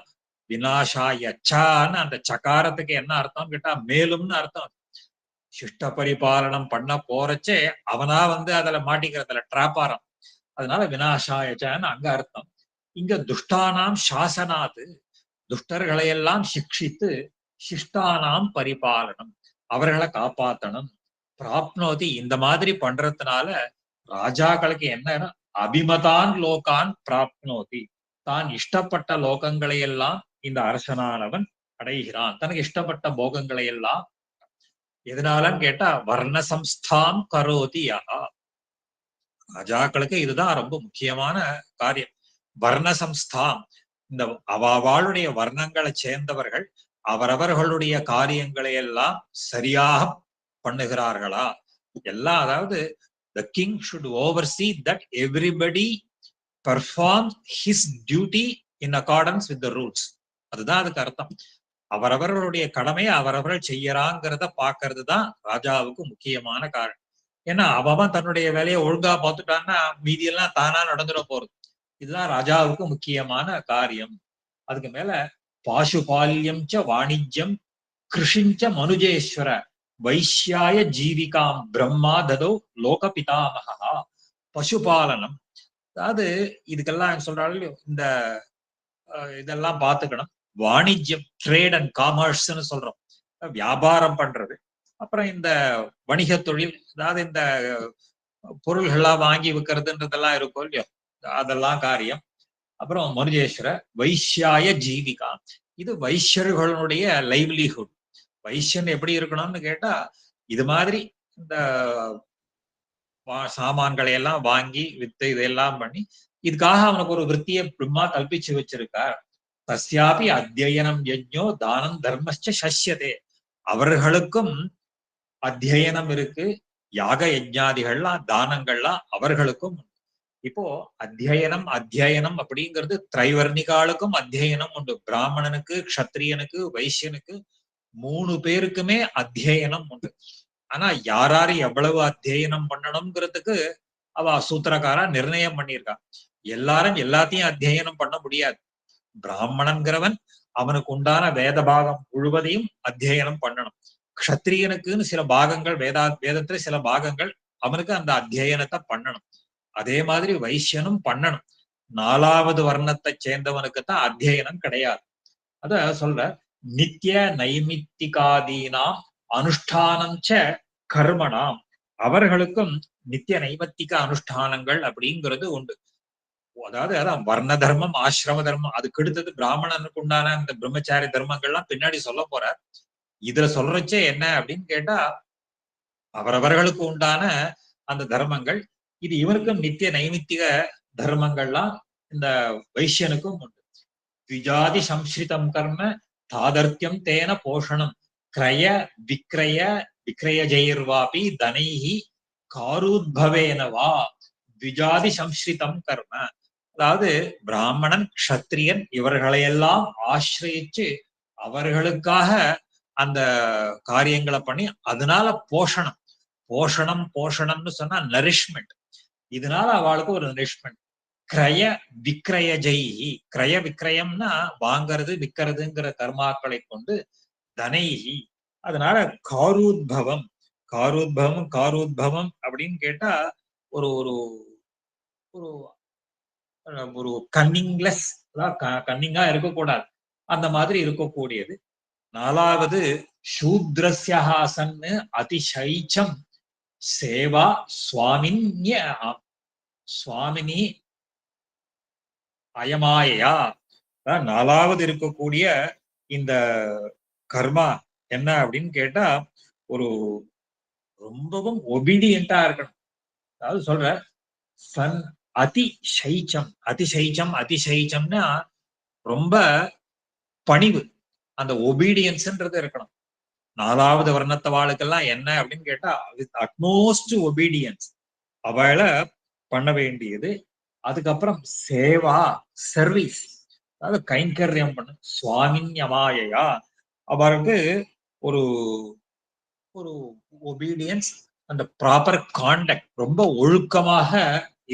விநாசாயச்சான்னு அந்த சகாரத்துக்கு என்ன அர்த்தம் கேட்டா மேலும்னு அர்த்தம். சிஷ்ட பரிபாலனம் பண்ண போறச்சே அவனா அதுல மாட்டிக்கிறதுல டிராப்பாரம். அதனால விநாசாயச்சான்னு அங்க அர்த்தம். இங்க துஷ்டானாம் சாசனாது, துஷ்டர்களையெல்லாம் சிக்ஷித்து சிஷ்டானாம் பரிபாலனம், அவர்களை காப்பாத்தணும். பிராப்னோதி இந்த மாதிரி பண்றதுனால ராஜாக்களுக்கு என்னன்னா அபிமதான் லோகான் பிராப்னோதி, தான் இஷ்டப்பட்ட லோகங்களை எல்லாம் இந்த அரசனானவன் அடைகிறான். தனக்கு இஷ்டப்பட்ட போகங்களை எல்லாம். எதனாலன்னு கேட்டா வர்ணசம்ஸ்தாம் கரோதி யஹா. ராஜாக்களுக்கு இதுதான் ரொம்ப முக்கியமான காரியம். வர்ணசம்ஸ்தாம், இந்த அவளுடைய வர்ணங்களை சேர்ந்தவர்கள் அவரவர்களுடைய காரியங்களை எல்லாம் சரியாக பண்ணுகிறார்களா எல்லாம். அதாவது the king should oversee that everybody performs his duty in accordance with the rules. அதுதான் அதுக்கு அர்த்தம். அவரவர்களுடைய கடமையை அவரவர்கள் செய்யறாங்கிறத பாக்குறது தான் ராஜாவுக்கு முக்கியமான காரணம். ஏன்னா அவன் தன்னுடைய வேலையை ஒழுங்கா பார்த்துட்டான்னா மீதியெல்லாம் தானா நடந்துட போறது. இதுதான் ராஜாவுக்கு முக்கியமான காரியம். அதுக்கு மேல பாசுபால்யம் ச வாணிஜ்யம் கிருஷிஞ்ச மனுஜேஸ்வர வைஷ்யாய ஜீவிகாம் பிரம்மா ததோ லோக பிதாமகா. பசுபாலனம், அதாவது இதுக்கெல்லாம் சொல்றாங்க இந்த இதெல்லாம் பார்த்துக்கணும். வாணிஜ்யம், ட்ரேட் அண்ட் காமர்ஸ்ன்னு சொல்றோம், வியாபாரம் பண்றது. அப்புறம் இந்த வணிக தொழில், அதாவது இந்த பொருள்கள்லாம் வாங்கி விற்கிறதுன்றதெல்லாம் இருக்கும் இல்லையோ, அதெல்லாம் காரியம். அப்புறம் மனுஜேஸ்வர வைஷ்யாய ஜீவிகா, இது வைஷ்யர்களுடைய லைவ்லிஹுட். வைஷ்யன் எப்படி இருக்கணும்னு கேட்டா இது மாதிரி இந்த சாமான்களை எல்லாம் வாங்கி வித்து இதெல்லாம் பண்ணி இதுக்காக அவனுக்கு ஒரு விற்த்தியை பிரம்மா கல்பிச்சு வச்சிருக்கார். தஸ்யாபி அத்தியனம் யஜ்ஞோ தானம் தர்மஸ்ச சஷ்யதே. அவர்களுக்கும் அத்தியனம் இருக்கு, யாக யஜ்ஞாதிகள்லாம் தானங்கள்லாம் அவர்களுக்கும். இப்போ அத்தியனம் அப்படிங்கிறது திரைவர்ணிகாலுக்கும் அத்தியனம் உண்டு. பிராமணனுக்கு, க்ஷத்ரியனுக்கு, வைசியனுக்கு 3 பேருக்குமே அத்தியனம் உண்டு. ஆனா யாராரு எவ்வளவு அத்தியனம் பண்ணணும்ங்கிறதுக்கு அவ சூத்திரக்காரா நிர்ணயம் பண்ணியிருக்கா. எல்லாரும் எல்லாத்தையும் அத்தியனம் பண்ண முடியாது. பிராமணன்கிறவன் அவனுக்கு உண்டான வேத பாகம் முழுவதையும் அத்தியனம் பண்ணணும். க்ஷத்ரியனுக்குன்னு சில பாகங்கள், வேதத்துல சில பாகங்கள் அவனுக்கு அந்த அத்தியனத்தை பண்ணணும். அதே மாதிரி வைசியனும் பண்ணணும். 4வது வர்ணத்தை சேர்ந்தவனுக்கு தான் அத்தியனம் கிடையாது. அத சொல்ற நித்திய நைமித்திகாதீனாம் அனுஷ்டானம் ச கர்மணாம். அவர்களுக்கும் நித்திய நைமித்திக அனுஷ்டானங்கள் அப்படிங்கிறது உண்டு. அதாவது அதான் வர்ண தர்மம், ஆசிரம தர்மம், அதுக்கு அடுத்தது பிராமணனுக்கு உண்டான இந்த பிரம்மச்சாரி தர்மங்கள்லாம் பின்னாடி சொல்ல போற. இதுல சொல்றச்சே என்ன அப்படின்னு கேட்டா அவரவர்களுக்கு உண்டான அந்த தர்மங்கள். இது இவருக்கும் நித்திய நைமித்திக தர்மங்கள்லாம் இந்த வைசியனுக்கும் உண்டு. த்விஜாதி சம்ஸ்ரிதம் கர்ம தாதர்த்தியம் தேன போஷணம் கிரய விக்ரய விக்ரயஜைர்வாபி தனைஹி காரூத்பவேனவா. த்விஜாதி சம்ஸ்ரிதம் கர்ம, அதாவது பிராமணன், க்ஷத்ரியன் இவர்களையெல்லாம் ஆசிரியிச்சு அவர்களுக்காக அந்த காரியங்களை பண்ணி அதனால போஷணம். போஷணம்னு சொன்னா நரிஷ்மெண்ட். இதனால அவளுக்கு ஒரு நரிஷ்மெண்ட். கிரய விக்ரய ஜெய்ஹி, கிரய விக்ரயம்னா வாங்கறது விற்கிறதுங்கிற கர்மாக்களை கொண்டு தனைஹி, அதனால காரூத்பவம். காரூத்பவம் அப்படின்னு கேட்டா ஒரு ஒரு ஒரு கன்னிங்லெஸ், கன்னிங்கா இருக்கக்கூடாது, அந்த மாதிரி இருக்கக்கூடியது. 4வது சூத்ரஸ்யஹாசன்னு அதிசைச்சம் சேவா சுவாமினி அயமாயா. 4வது இருக்கக்கூடிய இந்த கர்மா என்ன அப்படின்னு கேட்டா ஒரு ரொம்பவும் ஒபீடியண்டா இருக்கணும். அதாவது சொல்ற சன் அதிசைச்சம்னா ரொம்ப பணிவு, அந்த ஒபீடியன்ஸ்ன்றது இருக்கணும். 4வது வர்ணத்தவாளுக்கெல்லாம் என்ன அப்படின்னு கேட்டா வித் அட்மோஸ்ட் ஒபீடியன்ஸ் அவளை பண்ண வேண்டியது. அதுக்கப்புறம் சேவா, சர்வீஸ், அதாவது கைங்கரியம் பண்ணு. சுவாமின்யமாயா, அவருக்கு ஒரு ஒரு ஒபீடியன்ஸ், அந்த ப்ராப்பர் காண்டக்ட், ரொம்ப ஒழுக்கமாக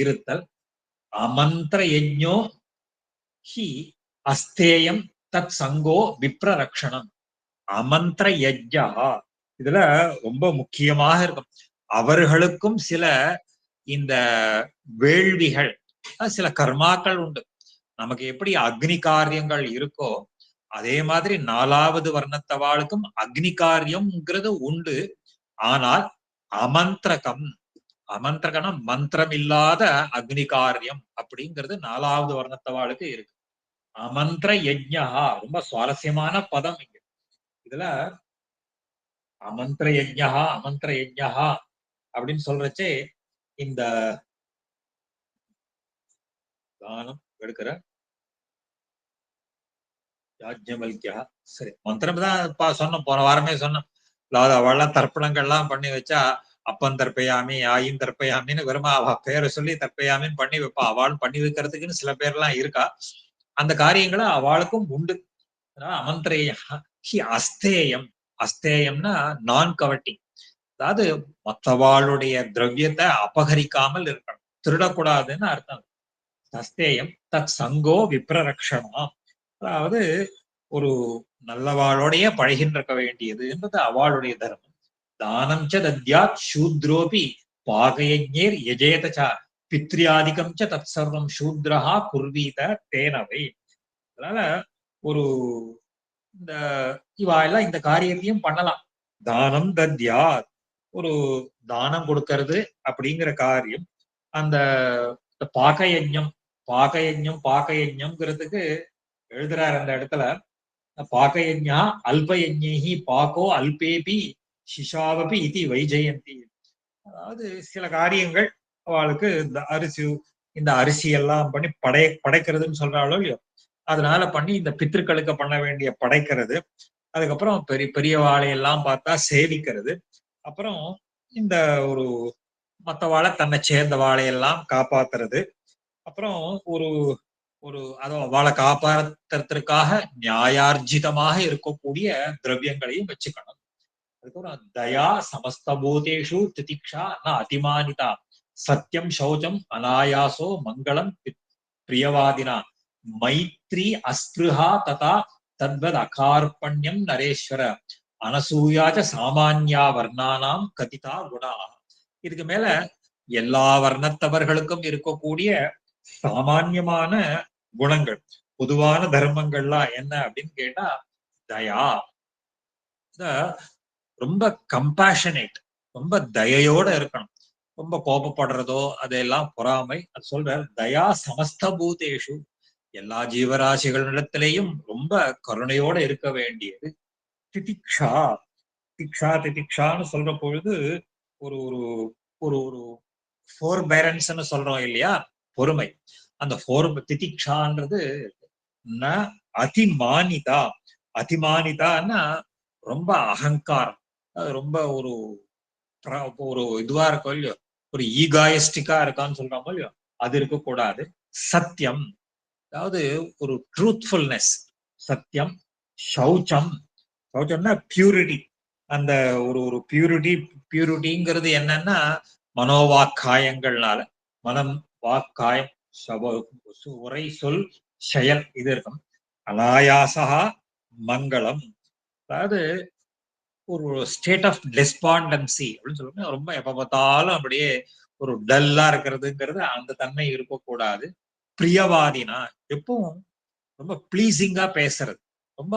இருத்தல். அமந்திர யஜ்ஞோ ஹி அஸ்தேயம் தத் சங்கோ விப்ரரக்ஷணம். அமந்திர யஜ்ஞா, இதுல ரொம்ப முக்கியமாக இருக்கும். அவர்களுக்கும் சில இந்த வேள்விகள், சில கர்மாக்கள் உண்டு. நமக்கு எப்படி அக்னி காரியங்கள் இருக்கோ அதே மாதிரி 4வது வர்ணத்தவாளுக்கும் அக்னி காரியம்ங்கிறது உண்டு. ஆனால் அமந்திரகம், அமந்திரகம்னா மந்திரம் இல்லாத அக்னி காரியம் அப்படிங்கிறது 4வது வர்ணத்தவாளுக்கு இருக்கு. அமந்திர யஜ்ஞா, ரொம்ப சுவாரஸ்யமான பதம் இங்க. இதுல அமந்திர யஜ்ஞா, அமந்திர யஜ்ஞா அப்படின்னு சொல்றச்சே இந்த தானம் எடுக்கிற யாஜ்ஞவல்கியா, சரி மந்திரம் தான் சொன்னோம், போன வாரமே சொன்னோம். அதாவது அவள்லாம் தர்ப்பணங்கள்லாம் பண்ணி வச்சா அப்பன் தர்ப்பயாமி ஆயின் தர்ப்பயாமின்னு வெறுமா அவ பேரை சொல்லி தர்ப்பயாமின்னு பண்ணி வைப்பா. அவளும் பண்ணி வைக்கிறதுக்குன்னு சில பேர்லாம் இருக்கா. அந்த காரியங்களை அவளுக்கும் உண்டு. அமந்திரேயா அஸ்தேயம், அஸ்தேயம்னா நான் கவட்டிங், அதாவது மற்றவாளுடைய திரவியத்தை அபகரிக்காமல் இருக்கணும், திருடக்கூடாதுன்னு அர்த்தம். அஸ்தேயம் தத் சங்கோ விப்ரரக்ஷணா, அதாவது ஒரு நல்லவாளோடைய பழகின்றிருக்க வேண்டியது என்பது அவளுடைய தர்மம். தானம் ச தத்யாத் சூத்ரோபி பாகயஜ்ஞேர் யஜேதசா பித்ரியாதிகம் ச தத் சர்வம் சூத்ரஹா குர்வீத தேனவை. அதனால ஒரு இந்த இவா எல்லாம் இந்த காரியத்தையும் பண்ணலாம். தானம் தத்யாத், ஒரு தானம் கொடுக்கறது அப்படிங்கிற காரியம். அந்த பாகயஜ்ஞம், பாகயஜ்ஞம் பாகயஜ்ஞம்ங்கிறதுக்கு எழுதுறாரு அந்த இடத்துல. பாகயஜ்ஞா அல்பயஜ்ஞி பாகோ அல்பேபி சிஷாவபி இதி வைஜெயந்தி. அதாவது சில காரியங்கள் அவளுக்கு இந்த அரிசி எல்லாம் பண்ணி படைக்கிறதுன்னு சொல்றாளோ இல்லையோ, அதனால பண்ணி இந்த பித்திருக்களுக்கு பண்ண வேண்டிய படைக்கிறது, அதுக்கப்புறம் பெரிய பெரிய வாழையெல்லாம் பார்த்தா சேவிக்கிறது, அப்புறம் இந்த ஒரு மத்த வாழை தன்னை சேர்ந்த வாழையெல்லாம் காப்பாத்துறது, அப்புறம் ஒரு ஒரு அதை வாழை காப்பாத்துறதுக்காக நியாயார்ஜிதமாக இருக்கக்கூடிய திரவியங்களையும் வச்சுக்கணும். அதுக்கப்புறம் தயா சமஸ்தபூதேஷு திதிக்ஷா ந அதிமானிதா சத்தியம் சௌச்சம் அனாயாசோ மங்களம் பிரியவாதினா மைத்ரி அஸ்பிருஹா ததா தத்வத் அகார்பண்யம் நரேஸ்வர அனசூயாச்ச சாமான்யா வர்ணானாம் கதிதா குணா. இதுக்கு மேல எல்லா வர்ணத்தவர்களுக்கும் இருக்கக்கூடிய சாமான்யமான குணங்கள், பொதுவான தர்மங்கள்லாம் என்ன அப்படின்னு கேட்டா தயா, ரொம்ப கம்பேஷனேட், ரொம்ப தயையோட இருக்கணும். ரொம்ப கோபப்படுறதோ அதெல்லாம் பொறாமை. அது சொல்ற தயா சமஸ்த பூதேஷு, எல்லா ஜீவராசிகளிடத்திலேயும் ரொம்ப கருணையோட இருக்க வேண்டியது. திதிக்ஷா, திதிக்ஷான்னு சொல்ற பொழுது ஒரு ஒரு ஒரு ஒரு ஃபோர் பேரன்ஸ்ன்னு சொல்றோம் இல்லையா, பொறுமை. அந்த திதிக்ஷான்றது ந அதிமானிதா, அதிமானிதான்னா ரொம்ப அகங்காரம், ரொம்ப ஒரு ஒரு இதுவா இருக்கும் இல்லையோ, ஒரு ஈகாயிஸ்டிக்கா இருக்கான்னு சொல்றோமோ இல்லையோ, அது இருக்கக்கூடாது. சத்தியம், அதாவது ஒரு ட்ரூத்ஃபுல்னஸ், சத்தியம். சௌச்சம், சௌச்சம்னா பியூரிட்டி, அந்த ஒரு ஒரு பியூரிட்டி. பியூரிட்டிங்கிறது என்னன்னா மனோவாக்காயங்கள்னால, மனம் வாக்காயம் உரை சொல் செயல் இது இருக்கும். அனாயாசா மங்களம், அதாவது ஒரு ஸ்டேட் ஆஃப் டெஸ்பாண்டன்சி அப்படின்னு சொல்லுவாங்க. ரொம்ப எப்ப பார்த்தாலும் அப்படியே ஒரு டல்லா இருக்கிறதுங்கிறது அந்த தன்மை இருக்கக்கூடாது. பிரியவாதினா, எப்பவும் ரொம்ப பிளீசிங்கா பேசுறது, ரொம்ப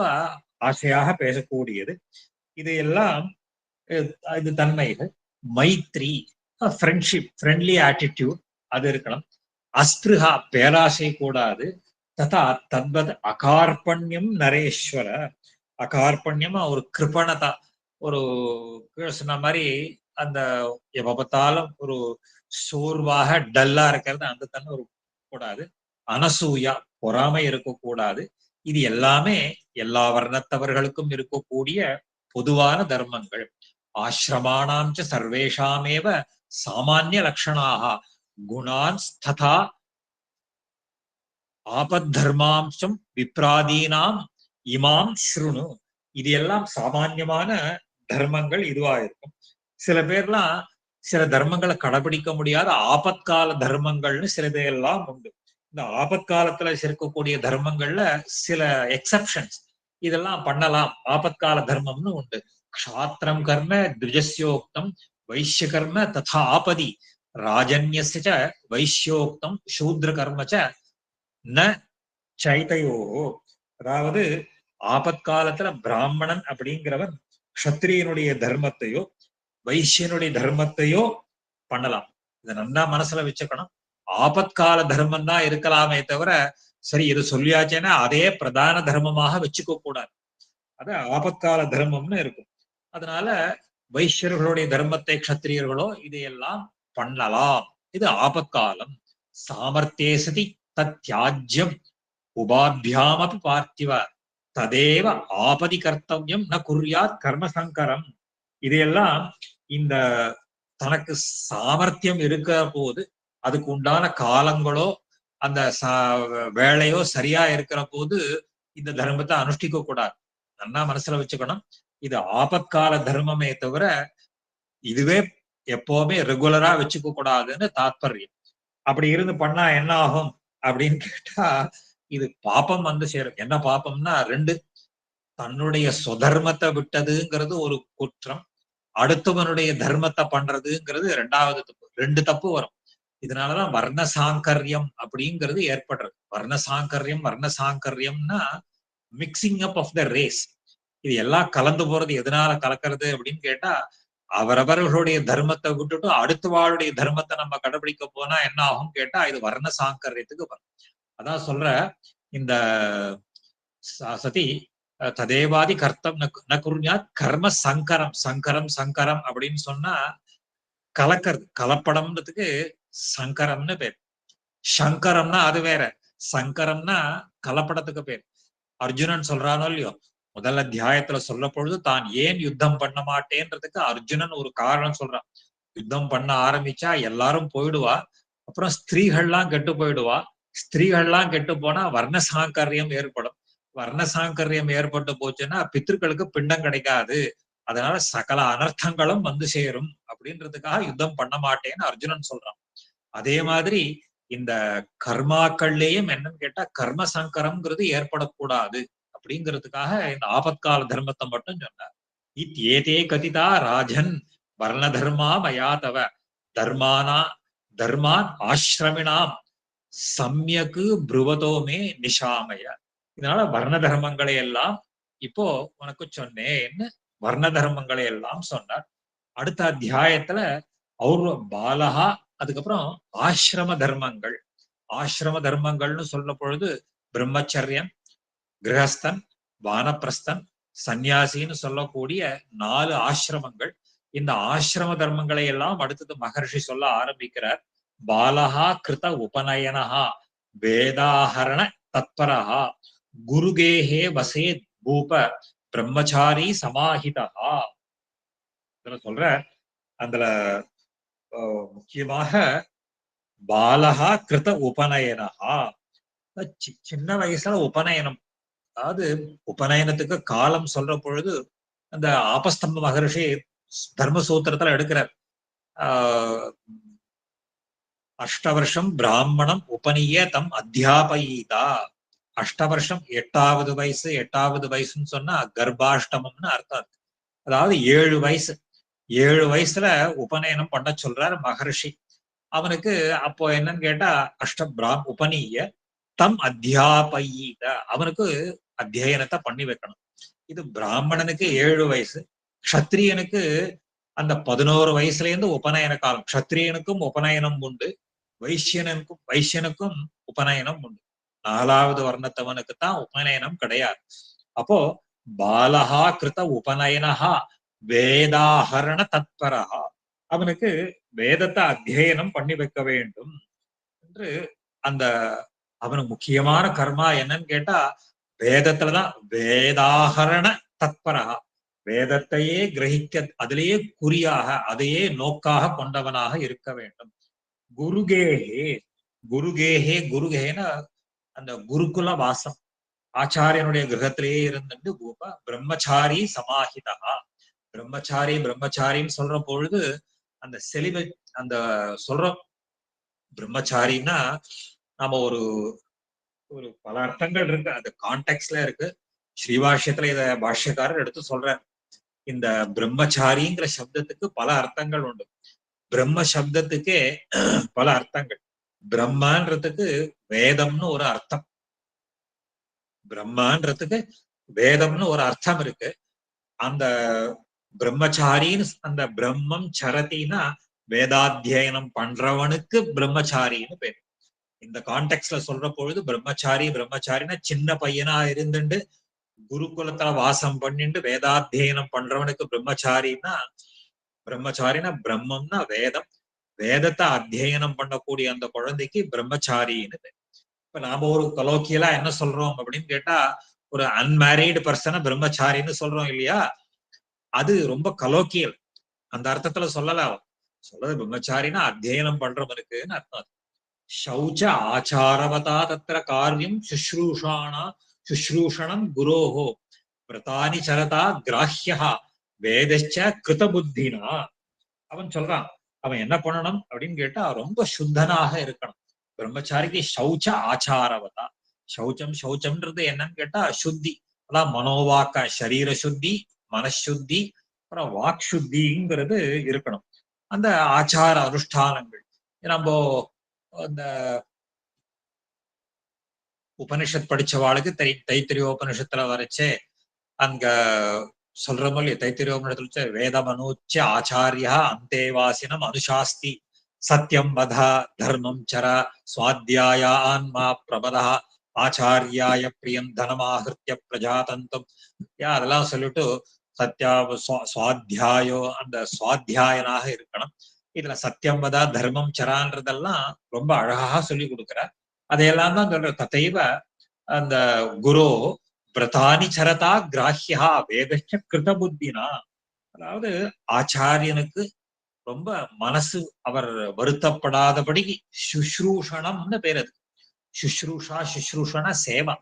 ஆசையாக பேசக்கூடியது. இது எல்லாம் இது தன்மைகள். மைத்ரி, ஃப்ரெண்ட்ஷிப், ஃப்ரெண்ட்லி ஆட்டிடியூட், அது இருக்கணும். அஸ்பிருஹா, பேராசை கூடாது. ததா தத்வத் அகார்பண்யம் நரேஸ்வர, அகார்பண்யம் ஒரு கிருபணதா, ஒரு சொன்ன மாதிரி அந்த எப்ப பார்த்தாலும் ஒரு சோர்வாக டல்லா இருக்கிறது அந்த தன்மை ஒரு கூடாது. அனசூயா, பொறாமை இருக்கக்கூடாது. இது எல்லாமே எல்லா வர்ணத்தவர்களுக்கும் இருக்கக்கூடிய பொதுவான தர்மங்கள். ஆசிரமாணாம் ச சர்வேஷாமேவ சாமானிய லட்சணாக குணான் ததா ஆபத்தர்மாம்சம் விப்ராதீனாம் இமாம் ஸ்ருணு. இது எல்லாம் சாமான்யமான தர்மங்கள் இதுவா இருக்கும். சில பேர்லாம் சில தர்மங்களை கடைபிடிக்க முடியாத ஆபத்கால தர்மங்கள்னு சில பேர்லாம் உண்டு. இந்த ஆபத்காலத்துல இருக்கக்கூடிய தர்மங்கள்ல சில எக்ஸப்ஷன்ஸ், இதெல்லாம் பண்ணலாம், ஆபத்கால தர்மம்னு உண்டு. க்ஷாத்திரம் கர்ம த்விஜஸ்யோக்தம் வைஷ்ய கர்ம ததா ஆபதி ராஜன்யஸ்ய ச வைஷ்யோக்தம் சூத்ர கர்ம ச ந சைதையோ. அதாவது ஆபத்காலத்துல பிராமணன் அப்படிங்கிறவன் க்ஷத்திரியனுடைய தர்மத்தையோ வைசியனுடைய தர்மத்தையோ பண்ணலாம். இதை நல்லா மனசுல வச்சுக்கணும். ஆபத்கால தர்மம் தான் இருக்கலாமே தவிர, சரி இது சொல்லியாச்சேன்னா அதே பிரதான தர்மமாக வச்சுக்க கூடாது. அது ஆபத்கால தர்மம்னு இருக்கும். அதனால வைசியர்களுடைய தர்மத்தை க்ஷத்திரியர்களோ இதையெல்லாம் பண்ணலாம். இது ஆபத்காலம். சாமர்த்தியே சதி தத்யாஜ்யம் உபாபியாமபி பார்த்திவ ததேவ ஆபதி கர்த்தவியம் ந குர்யாத் கர்ம சங்கரம். இதையெல்லாம் இந்த தனக்கு சாமர்த்தியம் இருக்கிற போது, அதுக்கு உண்டான காலங்களோ அந்த வேலையோ சரியா இருக்கிற போது இந்த தர்மத்தை அனுஷ்டிக்க கூடாது. நல்லா மனசுல வச்சுக்கணும். இது ஆபத்கால தர்மமே தவிர இதுவே எப்பவுமே ரெகுலரா வச்சுக்க கூடாதுன்னு தாத்பரியம். அப்படி இருந்து பண்ணா என்ன ஆகும் அப்படின்னு கேட்டா, இது பாப்பம் வந்து சேரும். என்ன பாப்பம்னா ரெண்டு. தன்னுடைய சுதர்மத்தை விட்டதுங்கிறது ஒரு குற்றம், அடுத்தவனுடைய தர்மத்தை பண்றதுங்கிறது ரெண்டாவது தப்பு. ரெண்டு தப்பு வரும். இதனாலதான் வர்ண சாங்கர்யம் அப்படிங்கிறது ஏற்படுறது. வர்ண சாங்கர்யம்னா mixing up of the race. இது எல்லாம் கலந்து போறது எதனால கலக்கிறது அப்படின்னு கேட்டா, அவரவர்களுடைய தர்மத்தை விட்டுட்டு அடுத்தவாளுடைய தர்மத்தை நம்ம கடைபிடிக்க போனா என்ன ஆகும் கேட்டா, இது வர்ண சாங்கர்யத்துக்கு வரும். அதான் சொல்ற இந்த சதி ததேவாதி கர்த்தம் ந குர்யாத் கர்ம சங்கரம். சங்கரம் அப்படின்னு சொன்னா கலக்கிறது, கலப்படம்ன்றதுக்கு சங்கரம்னு பேர். சங்கரம்னா அது வேற, சங்கரம்னா கலப்படத்துக்கு பேர். அர்ஜுனன் சொல்றானோ இல்லையோ, முதல் அத்தியாயத்துல சொல்ல பொழுது தான் ஏன் யுத்தம் பண்ண மாட்டேன்றதுக்கு அர்ஜுனன் ஒரு காரணம் சொல்றான். யுத்தம் பண்ண ஆரம்பிச்சா எல்லாரும் போயிடுவா, அப்புறம் ஸ்திரீகள்லாம் கெட்டு போயிடுவா. ஸ்திரீகள்லாம் கெட்டு போனா வர்ண சாங்கரியம் ஏற்படும். வர்ண சாங்கரியம் ஏற்பட்டு போச்சுன்னா பித்திருக்களுக்கு பிண்டம் கிடைக்காது. அதனால சகல அனர்த்தங்களும் வந்து சேரும் அப்படின்றதுக்காக யுத்தம் பண்ண மாட்டேன்னு அர்ஜுனன் சொல்றான். அதே மாதிரி இந்த கர்மாக்கள்லயும் என்னன்னு கேட்டா கர்ம சங்கரம்ங்கிறது ஏற்படக்கூடாது அப்படிங்கிறதுக்காக இந்த ஆபத்கால தர்மத்தை மட்டும் சொன்னார். ஏதே கதிதா ராஜன் வர்ண தர்மா மயாதவ தர்மான் ஆசிரமினாம் சம்யக்கு புருவதோமே நிஷாமய. இதனால வர்ண தர்மங்களை எல்லாம் இப்போ உனக்கு சொன்னேன்னு வர்ண தர்மங்களை எல்லாம் சொன்னார். அடுத்த அத்தியாயத்துல அவர் பாலகா, அதுக்கப்புறம் ஆசிரம தர்மங்கள். ஆசிரம தர்மங்கள்னு சொல்ல பொழுது பிரம்மச்சரியம், கிரகஸ்தன், வானப்பிரஸ்தன், சந்நியாசின்னு சொல்லக்கூடிய 4 ஆசிரமங்கள். இந்த ஆசிரம தர்மங்களை எல்லாம் அடுத்தது மகர்ஷி சொல்ல ஆரம்பிக்கிறார். பாலகா கிருத உபநயனஹா வேதாஹரண தத்பரஹா குருகேஹே வசேத் பூப பிரம்மச்சாரி சமாஹிதா. சொல்ற அதுல முக்கியமாக பாலகா கிருத உபநயனஹா, சின்ன வயசுல உபநயனம். அதாவது உபநயனத்துக்கு காலம் சொல்ற பொழுது அந்த ஆபஸ்தம்ப மகர்ஷி தர்மசூத்திரத்துல எடுக்கிறார். அஷ்டவர்ஷம் பிராமணம் உபனிய தம் அத்தியாபயிதா. அஷ்டவர்ஷம் 8வது வயசு. 8வது வயசுன்னு சொன்னா கர்ப்பாஷ்டமம்னு அர்த்தம். அதாவது 7 வயசு. 7 வயசுல உபநயனம் பண்ண சொல்றார் மகர்ஷி. அவனுக்கு அப்போ என்னன்னு கேட்டா உபநீய தம் அத்தியாபயித, அவனுக்கு அத்தியனத்தை பண்ணி வைக்கணும். இது பிராமணனுக்கு 7 வயசு, க்ஷத்திரியனுக்கு அந்த 11 வயசுல இருந்து உபநயன காலம். க்ஷத்திரியனுக்கும் உபநயனம் உண்டு, வைசியனுக்கும் உபநயனம் உண்டு. 4வது வர்ணத்தவனுக்கு தான் உபநயனம் கிடையாது. அப்போ பாலகா கிருத உபநயனஹா வேதாஹரண தத்பரஹா, அவனுக்கு வேதத்தை அத்தியனம் பண்ணி வைக்க வேண்டும் என்று. அந்த அவனுக்கு முக்கியமான கர்மா என்னன்னு கேட்டா வேதத்துலதான் வேதாஹரண தத்பரஹா, வேதத்தையே கிரகிக்க அதிலேயே குறியாக அதையே நோக்காக கொண்டவனாக இருக்க வேண்டும். குருகேனா அந்த குருகுல வாசம், ஆச்சாரியனுடைய கிரகத்திலேயே இருந்துட்டு பூப பிரம்மச்சாரி சமாஹிதா. பிரம்மச்சாரின்னு சொல்ற பொழுது அந்த அந்த சொல்றோம். பிரம்மச்சாரின்னா நம்ம ஒரு பல அர்த்தங்கள் இருக்கு, அந்த கான்டெக்ட்ல இருக்கு. ஸ்ரீபாஷ்யத்துல இத பாஷ்யக்காரர் எடுத்து சொல்றார். இந்த பிரம்மச்சாரிங்கிற சப்தத்துக்கு பல அர்த்தங்கள் உண்டு. பிரம்ம சப்தத்துக்கே பல அர்த்தங்கள். பிரம்மன்றதுக்கு வேதம்னு ஒரு அர்த்தம். பிரம்மன்றதுக்கு வேதம்னு ஒரு அர்த்தம் இருக்கு. அந்த பிரம்மச்சாரின்னு அந்த பிரம்மம் சரத்தின்னா வேதாத்தியனம் பண்றவனுக்கு பிரம்மச்சாரின்னு பேரு. இந்த கான்டெக்ட்ல சொல்ற பொழுது பிரம்மச்சாரின்னா சின்ன பையனா இருந்துட்டு குருகுலத்துல வாசம் பண்ணிட்டு வேதாத்தியனம் பண்றவனுக்கு பிரம்மச்சாரின்னா பிரம்மம்னா வேதம், வேதத்தை அத்தியனம் பண்ணக்கூடிய அந்த குழந்தைக்கு பிரம்மச்சாரின்னு பேர். இப்ப நாம ஒரு கலோக்கியலா என்ன சொல்றோம் அப்படின்னு கேட்டா, ஒரு அன்மேரிடு பர்சனை பிரம்மச்சாரின்னு சொல்றோம் இல்லையா? அது ரொம்ப கலோக்கியல், அந்த அர்த்தத்துல சொல்லலாம். சொல்றது பிரம்மச்சாரின்னா அத்தியனம் பண்றவனுக்குன்னு அர்த்தம். சௌச்ச ஆச்சாரவதா தத்திர காரியம் சுஷ்ரூஷணம் குரோஹோ விரதானி சரதா கிராஹ்யா வேதச்ச கிருத புத்தினா. அவன் சொல்றான், அவன் என்ன பண்ணணும் அப்படின்னு கேட்டா ரொம்ப சுத்தனாக இருக்கணும். பிரம்மச்சாரிக்கு சௌச்ச ஆச்சாரவதா. சௌச்சம்ன்றது என்னன்னு கேட்டா சுத்தி. அதான் மனோவாக்க சரீர சுத்தி, மனசுத்தி, அப்புறம் வாக் சுத்திங்கிறது இருக்கணும். அந்த ஆச்சார அனுஷ்டானங்கள் நம்ம அந்த உபனிஷத் படிச்சவாளுக்கு தைத்திரிய உபனிஷத்துல வரைச்சே அங்க சொல்ற மாதிரி தைத்திரிய உபனிஷத்துல வேதமனூச்ச ஆச்சாரியா அந்தேவாசினம் அனுசாஸ்தி சத்தியம் வத தர்மம் சர சுவாத்தியாய ஆன்மா பிரபதா ஆச்சாரியாய பிரியம் தனமாகிருத்திய பிரஜாதந்தம், அதெல்லாம் சொல்லிட்டு சத்யா சுவாத்தியாயோ அந்த சுவாத்தியாயனாக இருக்கணும். இதுல சத்தியம் வதா தர்மம் சரான்றதெல்லாம் ரொம்ப அழகா சொல்லி கொடுக்குறார். அதையெல்லாம் தான் சொல்ற. ததைவ அந்த குரு விரதானி சரதா கிராஹ்யா வேதச்ச கிருத புத்தினா. அதாவது ஆச்சாரியனுக்கு ரொம்ப மனசு அவர் வருத்தப்படாதபடி சுஷ்ரூஷணம்னு பேர். அது சுஷ்ரூஷண சேவா.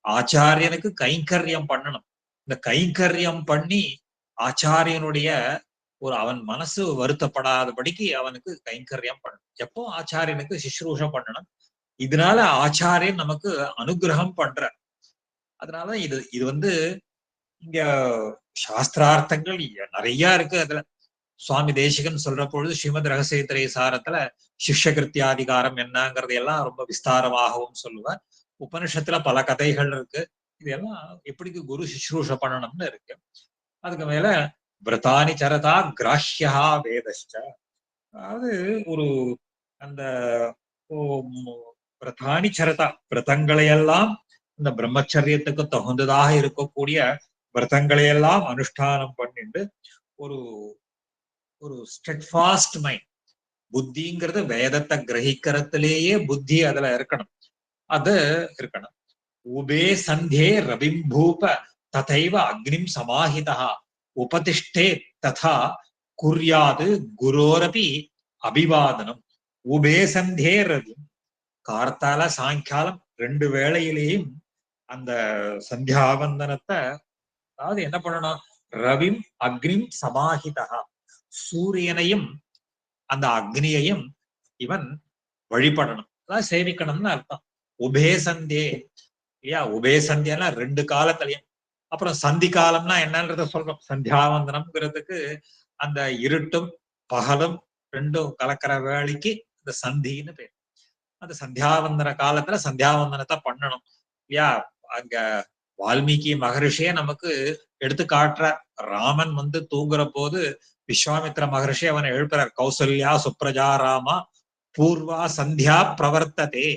ஆச்சாரியனுக்கு கைங்கரியம் பண்ணணும். இந்த கைங்கரியம் பண்ணி ஆச்சாரியனுடைய அவன் மனசு வருத்தப்படாதபடிக்கு அவனுக்கு கைங்கரியம் பண்ணணும். எப்போ ஆச்சாரியனுக்கு சுஷ்ரூஷ பண்ணணும். இதனால ஆச்சாரியன் நமக்கு அனுகிரகம் பண்ற. அதனால இது வந்து இங்க சாஸ்திரார்த்தங்கள் நிறைய இருக்கு. அதுல சுவாமி தேசிகன் சொல்ற பொழுது ஸ்ரீமத் ரகசியத்திரை சாரத்துல சிஷ்யகிருத்தியாதிகாரம் என்னங்கிறது எல்லாம் ரொம்ப விஸ்தாரமாகவும் சொல்லுவார். உபனிஷத்துல பல கதைகள் இருக்கு. இதெல்லாம் எப்படி குரு சுஷ்ரூஷ பண்ணணும்னு இருக்கு. அதுக்கு மேல விரதானி சரதா கிராஹ்யா வேதஷ்ட. அதாவது ஒரு அந்த விரதானி சரதா விரதங்களையெல்லாம் இந்த பிரம்மச்சரியத்துக்கு தகுந்ததாக இருக்கக்கூடிய விரதங்களையெல்லாம் அனுஷ்டானம் பண்ணிட்டு ஒரு ஒரு ஸ்டெட்ஃபாஸ்ட் மைண்ட், புத்திங்கிறது வேதத்தை கிரகிக்கிறதுலேயே புத்தி அதுல இருக்கணும். அது இருக்கணும். உபே சந்தே ரவிம்பூப ததைவ அக்னிம் சமாஹிதா உபதிஷ்டே ததா குர்யாது குரோரபி அபிவாதனம். உபே சந்தே ரவி, கார்த்தால சாயங்காலம் 2 வேளையிலேயும் அந்த சந்தியாவந்தனத்தை, அதாவது என்ன பண்ணணும், ரவிம் அக்னிம் சமாஹிதா, சூரியனையும் அந்த அக்னியையும் இவன் வழிபடணும், அதான் சேவிக்கணும்னு அர்த்தம். உபேசந்தே இல்லையா? உபேசந்தியனா 2 காலத்திலையும். அப்புறம் சந்தி காலம்னா என்னன்றத சொல்றோம். சந்தியாவந்தனம்ங்கிறதுக்கு அந்த இருட்டும் பகலும் 2ம் கலக்கிற வேலைக்கு இந்த சந்தின்னு பேர். அந்த சந்தியாவந்தன காலத்துல சந்தியாவந்தனத்தை பண்ணணும் இல்லையா? அங்க வால்மீகி மகரிஷியே நமக்கு எடுத்து காட்டுறார். ராமன் வந்து தூங்குற போது விஸ்வாமித்ர மகரிஷி அவனை எழுப்புறார். கௌசல்யா சுப்ரஜா ராமா பூர்வா சந்தியா பிரவர்த்ததே.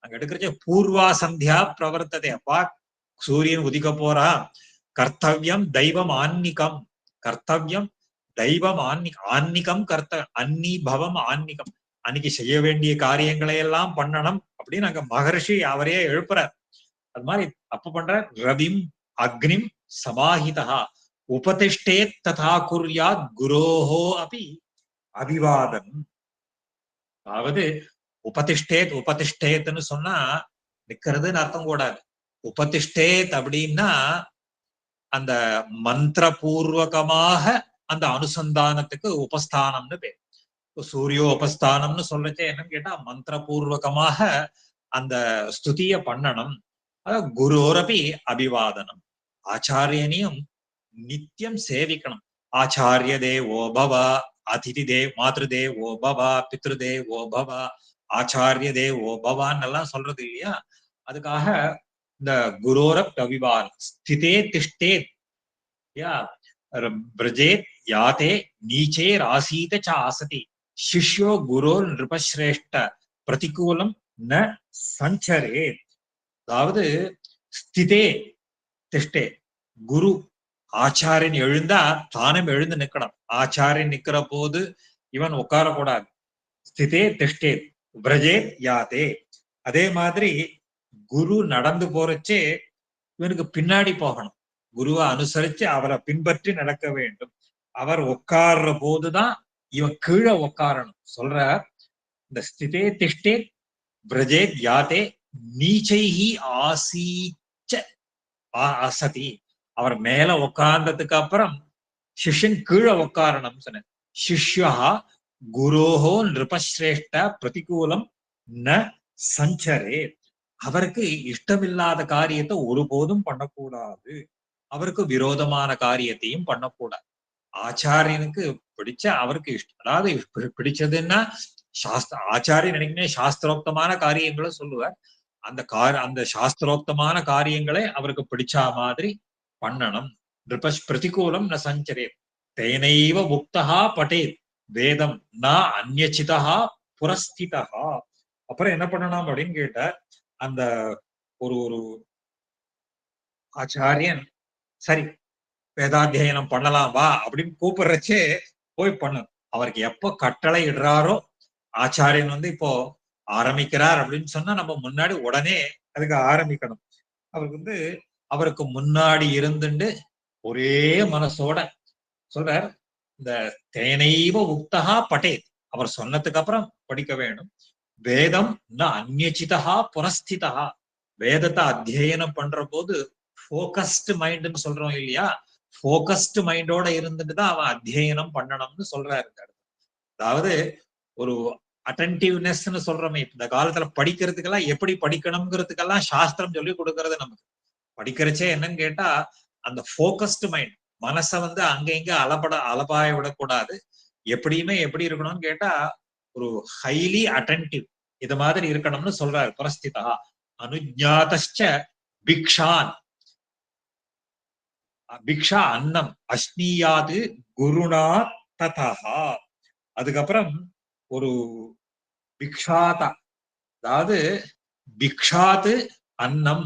அங்க எடுக்கிறச்ச பூர்வா சந்தியா பிரவர்த்ததே. அப்பா சூரியன் உதிக்க போறா, கர்த்தவியம் தெய்வம் ஆன்மிகம், கர்த்தவியம் தெய்வம் ஆன்மிகம் அன்னி பவம் ஆன்மிகம், அன்னைக்கு செய்ய வேண்டிய காரியங்களை எல்லாம் பண்ணணும் அப்படின்னு அங்க மகர்ஷி அவரையே எழுப்புறார். அது மாதிரி அப்ப பண்ற ரவிம் அக்னிம் சமாஹிதா உபதிஷ்டே ததா குர்யாத் குரோஹோ அபி அபிவாதன். அதாவது உபதிஷ்டேத்னு சொன்னா நிக்கிறதுன்னு அர்த்தம் கூடாது. உபதிஷ்டேத் அப்படின்னா அந்த மந்திரபூர்வகமாக அந்த அனுசந்தானத்துக்கு உபஸ்தானம்னு பேர். சூரியோ உபஸ்தானம்னு சொல்றச்சே என்னன்னு கேட்டா மந்திரபூர்வகமாக அந்த ஸ்துதிய பண்ணணும். குரோரபி அபிவாதனம், ஆச்சாரியனையும் நித்தியம் சேவிக்கணும். ஆச்சாரிய தேவோ பவ, அதிதி மாத்ருதேவோ பவ, பித்ருதேவோ பவ, ஆச்சாரிய தேவோ பவான்னு எல்லாம் சொல்றது இல்லையா? அதுக்காக இந்த குரோரப் அவிவான் ஸ்திதே திஷ்டே யா பிரஜேத் யாதே நீச்சே ராசீத ச ஆசதி சிஷ்யோ குரோர் நிருபஸ்ரேஷ்ட பிரதிகூலம் ந சஞ்சரே. அதாவது ஸ்திதே திஷ்டே, குரு ஆச்சாரியன் எழுந்தா தானும் எழுந்து நிக்கணும். ஆச்சாரியன் நிக்கிற போது இவன் உட்காரக்கூடாது. ஸ்திதே திஷ்டே பிரஜேத் யாதே. அதே மாதிரி குரு நடந்து போறச்சே இவனுக்கு பின்னாடி போகணும். குருவை அனுசரிச்சு அவரை பின்பற்றி நடக்க வேண்டும். அவர் உட்கார்ற போதுதான் இவன் கீழே உட்காரணும். சொல்ற இந்த ஸ்திதே திஷ்டே பிரஜேத் யாதே நீச்சைஹி ஆசீச்ச அசதி. அவர் மேல உட்கார்ந்ததுக்கு அப்புறம் சிஷ்யன் கீழே உட்காரணும் சொன்ன. சிஷ்யா குரோஹோ நிருபஸ்ரேஷ்ட பிரதிகூலம் ந சஞ்சரே. அவருக்கு இஷ்டமில்லாத காரியத்தை ஒருபோதும் பண்ணக்கூடாது. அவருக்கு விரோதமான காரியத்தையும் பண்ணக்கூடாது. ஆச்சாரியனுக்கு பிடிச்ச அவருக்கு இஷ்டம், அதாவது பிடிச்சதுன்னா சாஸ்திர ஆச்சாரியன் நினைக்கணும் சாஸ்திரோக்தமான காரியங்களை சொல்லுவார். அந்த சாஸ்திரோக்தமான காரியங்களை அவருக்கு பிடிச்ச மாதிரி பண்ணணும். பிரதிகூலம் ந சஞ்சரே தேனைவ முக்தா பட்டேத் வேதம் ந அந்யசிதா புரஸ்திதா. அப்புறம் என்ன பண்ணணும் அப்படின்னு கேட்ட, அந்த ஒரு ஆச்சாரியன் சரி வேதாத்தியனம் பண்ணலாம் வா அப்படின்னு கூப்பிடுறச்சே போய் பண்ணு. அவருக்கு எப்போ கட்டளை இடுறாரோ ஆச்சாரியன் இப்போ ஆரம்பிக்கிறார் அப்படின்னு சொன்னா நம்ம முன்னாடி உடனே அதுக்கு ஆரம்பிக்கணும். அவருக்கு அவருக்கு முன்னாடி இருந்துட்டு ஒரே மனசோட சொல்றார். இந்த தேனைவ உக்தகா பட்டேத், அவர் சொன்னதுக்கு அப்புறம் படிக்க வேணும். வேதம் ந அந்யசிதா புரஸ்திதா. வேதத்தை அத்தியனம் பண்ற போது போக்கஸ்டு மைண்ட்னு சொல்றோம் இல்லையா, போக்கஸ்டு மைண்டோட இருந்துட்டு தான் அவன் அத்தியனம் பண்ணணும்னு சொல்றாரு. அதாவது ஒரு அட்டென்டிவ்னஸ்ன்னு சொல்றோமே, இந்த காலத்துல படிக்கிறதுக்கெல்லாம் எப்படி படிக்கணுங்கிறதுக்கெல்லாம் சாஸ்திரம் சொல்லி கொடுக்கறது நமக்கு. படிக்கிறச்சே என்னன்னு கேட்டா அந்த போக்கஸ்டு மைண்ட், மனசை அங்க இங்க அலபாய விடக்கூடாது. எப்படியுமே எப்படி இருக்கணும்னு கேட்டா ஒரு ஹைலி அட்டென்டிவ் இது மாதிரி இருக்கணும்னு சொல்றாரு. புரஸ்திதா அனுஜாதச்ச பிக்ஷான், பிக்ஷா அன்னம் அஸ்னியாது குருணா ததா. அதுக்கப்புறம் ஒரு பிக்ஷாதா, அதாவது பிக்ஷாத்து அன்னம்,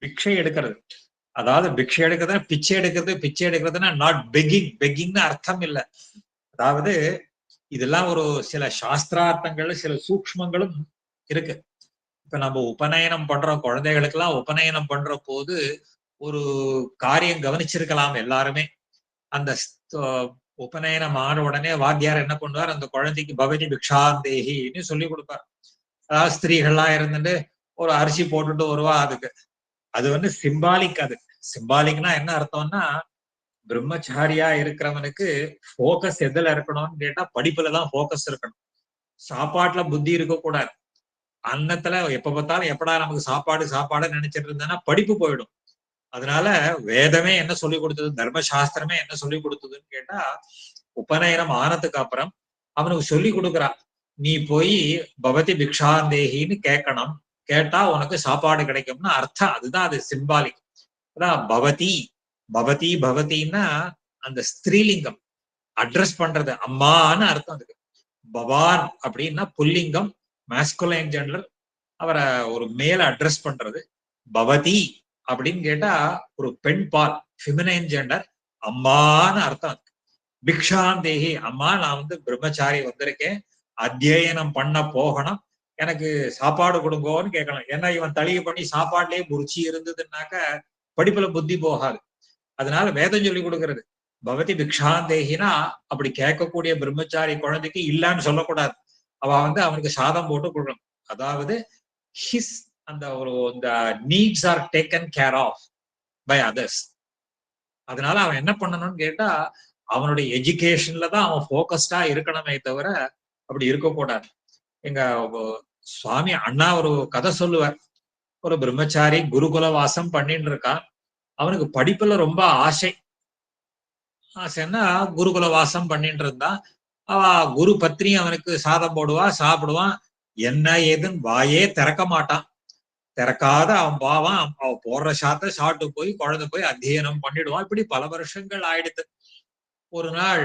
பிக்ஷை எடுக்கிறது. அதாவது பிக்ஷை எடுக்கிறது பிச்சை எடுக்கிறது, பிச்சை எடுக்கிறதுனா நாட் பெக்கிங். பெக்கிங்னு அர்த்தம் இல்லை. அதாவது இதெல்லாம் ஒரு சில சாஸ்திரார்த்தங்கள் சில சூக்ஷ்மங்களும் இருக்கு. இப்ப நம்ம உபநயனம் பண்றோம், குழந்தைகளுக்கெல்லாம் உபநயனம் பண்ற போது ஒரு காரியம் கவனிச்சிருக்கலாம் எல்லாருமே. அந்த உபநயனம் ஆன உடனே வாத்தியார் என்ன பண்ணுவார், அந்த குழந்தைக்கு பவதி பிக்ஷாந்தேகின்னு சொல்லி கொடுப்பார். அதாவது ஸ்திரீகள்லாம் இருந்துட்டு ஒரு அரிசி போட்டுட்டு வருவா. அது சிம்பாலிக். அது சிம்பாலிக்னா என்ன அர்த்தம்னா, பிரம்மச்சாரியா இருக்கிறவனுக்கு போக்கஸ் எதுல இருக்கணும்னு கேட்டா படிப்புலதான் போக்கஸ் இருக்கணும். சாப்பாட்டுல புத்தி இருக்கக்கூடாது. அன்னத்துல எப்ப பார்த்தாலும் எப்படா நமக்கு சாப்பாடு சாப்பாடு நினைச்சிட்டு இருந்தேன்னா படிப்பு போயிடும். அதனால வேதமே என்ன சொல்லி கொடுத்தது, தர்மசாஸ்திரமே என்ன சொல்லி கொடுத்ததுன்னு கேட்டா, உபநயனம் ஆனதுக்கு அப்புறம் அவனுக்கு சொல்லி கொடுக்குறான். நீ போய் பவதி பிக்ஷாந்தேகின்னு கேட்கணும், கேட்டா உனக்கு சாப்பாடு கிடைக்கும்னு அர்த்தம். அதுதான் அது சிம்பாலிக். அதான் பவதி பவதி பவதின்னா அந்த ஸ்திரீலிங்கம் அட்ரஸ் பண்றது, அம்மான்னு அர்த்தம். அதுக்கு பவான் அப்படின்னா புல்லிங்கம், மாஸ்குலைன் ஜெண்டர், அவரை ஒரு மேல அட்ரஸ் பண்றது. பவதி அப்படின்னு கேட்டா ஒரு பெண் பால், ஃபெமினைன் ஜெண்டர், அம்மான்னு அர்த்தம். பிக்ஷாந்தேகி, அம்மா நான் பிரம்மச்சாரி வந்திருக்கேன், அத்தியனம் பண்ண போகணும், எனக்கு சாப்பாடு கொடுங்கோன்னு கேட்கணும். ஏன்னா இவன் தளிகை பண்ணி சாப்பாடுலயே ருச்சி இருந்ததுன்னாக்க படிப்புல புத்தி போகாது. அதனால வேதம் சொல்லி கொடுக்கறது பவதி பிக்ஷாந்தேகினா அப்படி கேட்கக்கூடிய பிரம்மச்சாரி குழந்தைக்கு இல்லன்னு சொல்லக்கூடாது. அவ அவனுக்கு சாதம் போட்டு கொடுக்கணும். அதாவது ஹிஸ் அந்த இந்த needs are taken care of by others. அதனால அவன் என்ன பண்ணணும்னு கேட்டா அவனுடைய எஜுகேஷன்ல தான் அவன் போக்கஸ்டா இருக்கணுமே தவிர அப்படி இருக்கக்கூடாது. எங்க சுவாமி அண்ணா ஒரு கதை சொல்லுவார். ஒரு பிரம்மச்சாரி குருகுல வாசம் பண்ணிட்டு இருக்கான். அவனுக்கு படிப்புல ரொம்ப ஆசைன்னா குருகுல வாசம் பண்ணிட்டு இருந்தான். அவ குரு பத்னி அவனுக்கு சாதம் போடுவா, சாப்பிடுவான். என்ன ஏதுன்னு வாயே திறக்க மாட்டான். திறக்காத அவன் பாவான், அவன் போடுற சாத்த சாப்பிட்டு போய் குழந்தை போய் அத்தியனம் பண்ணிடுவான். இப்படி பல வருஷங்கள் ஆயிடுத்து. ஒரு நாள்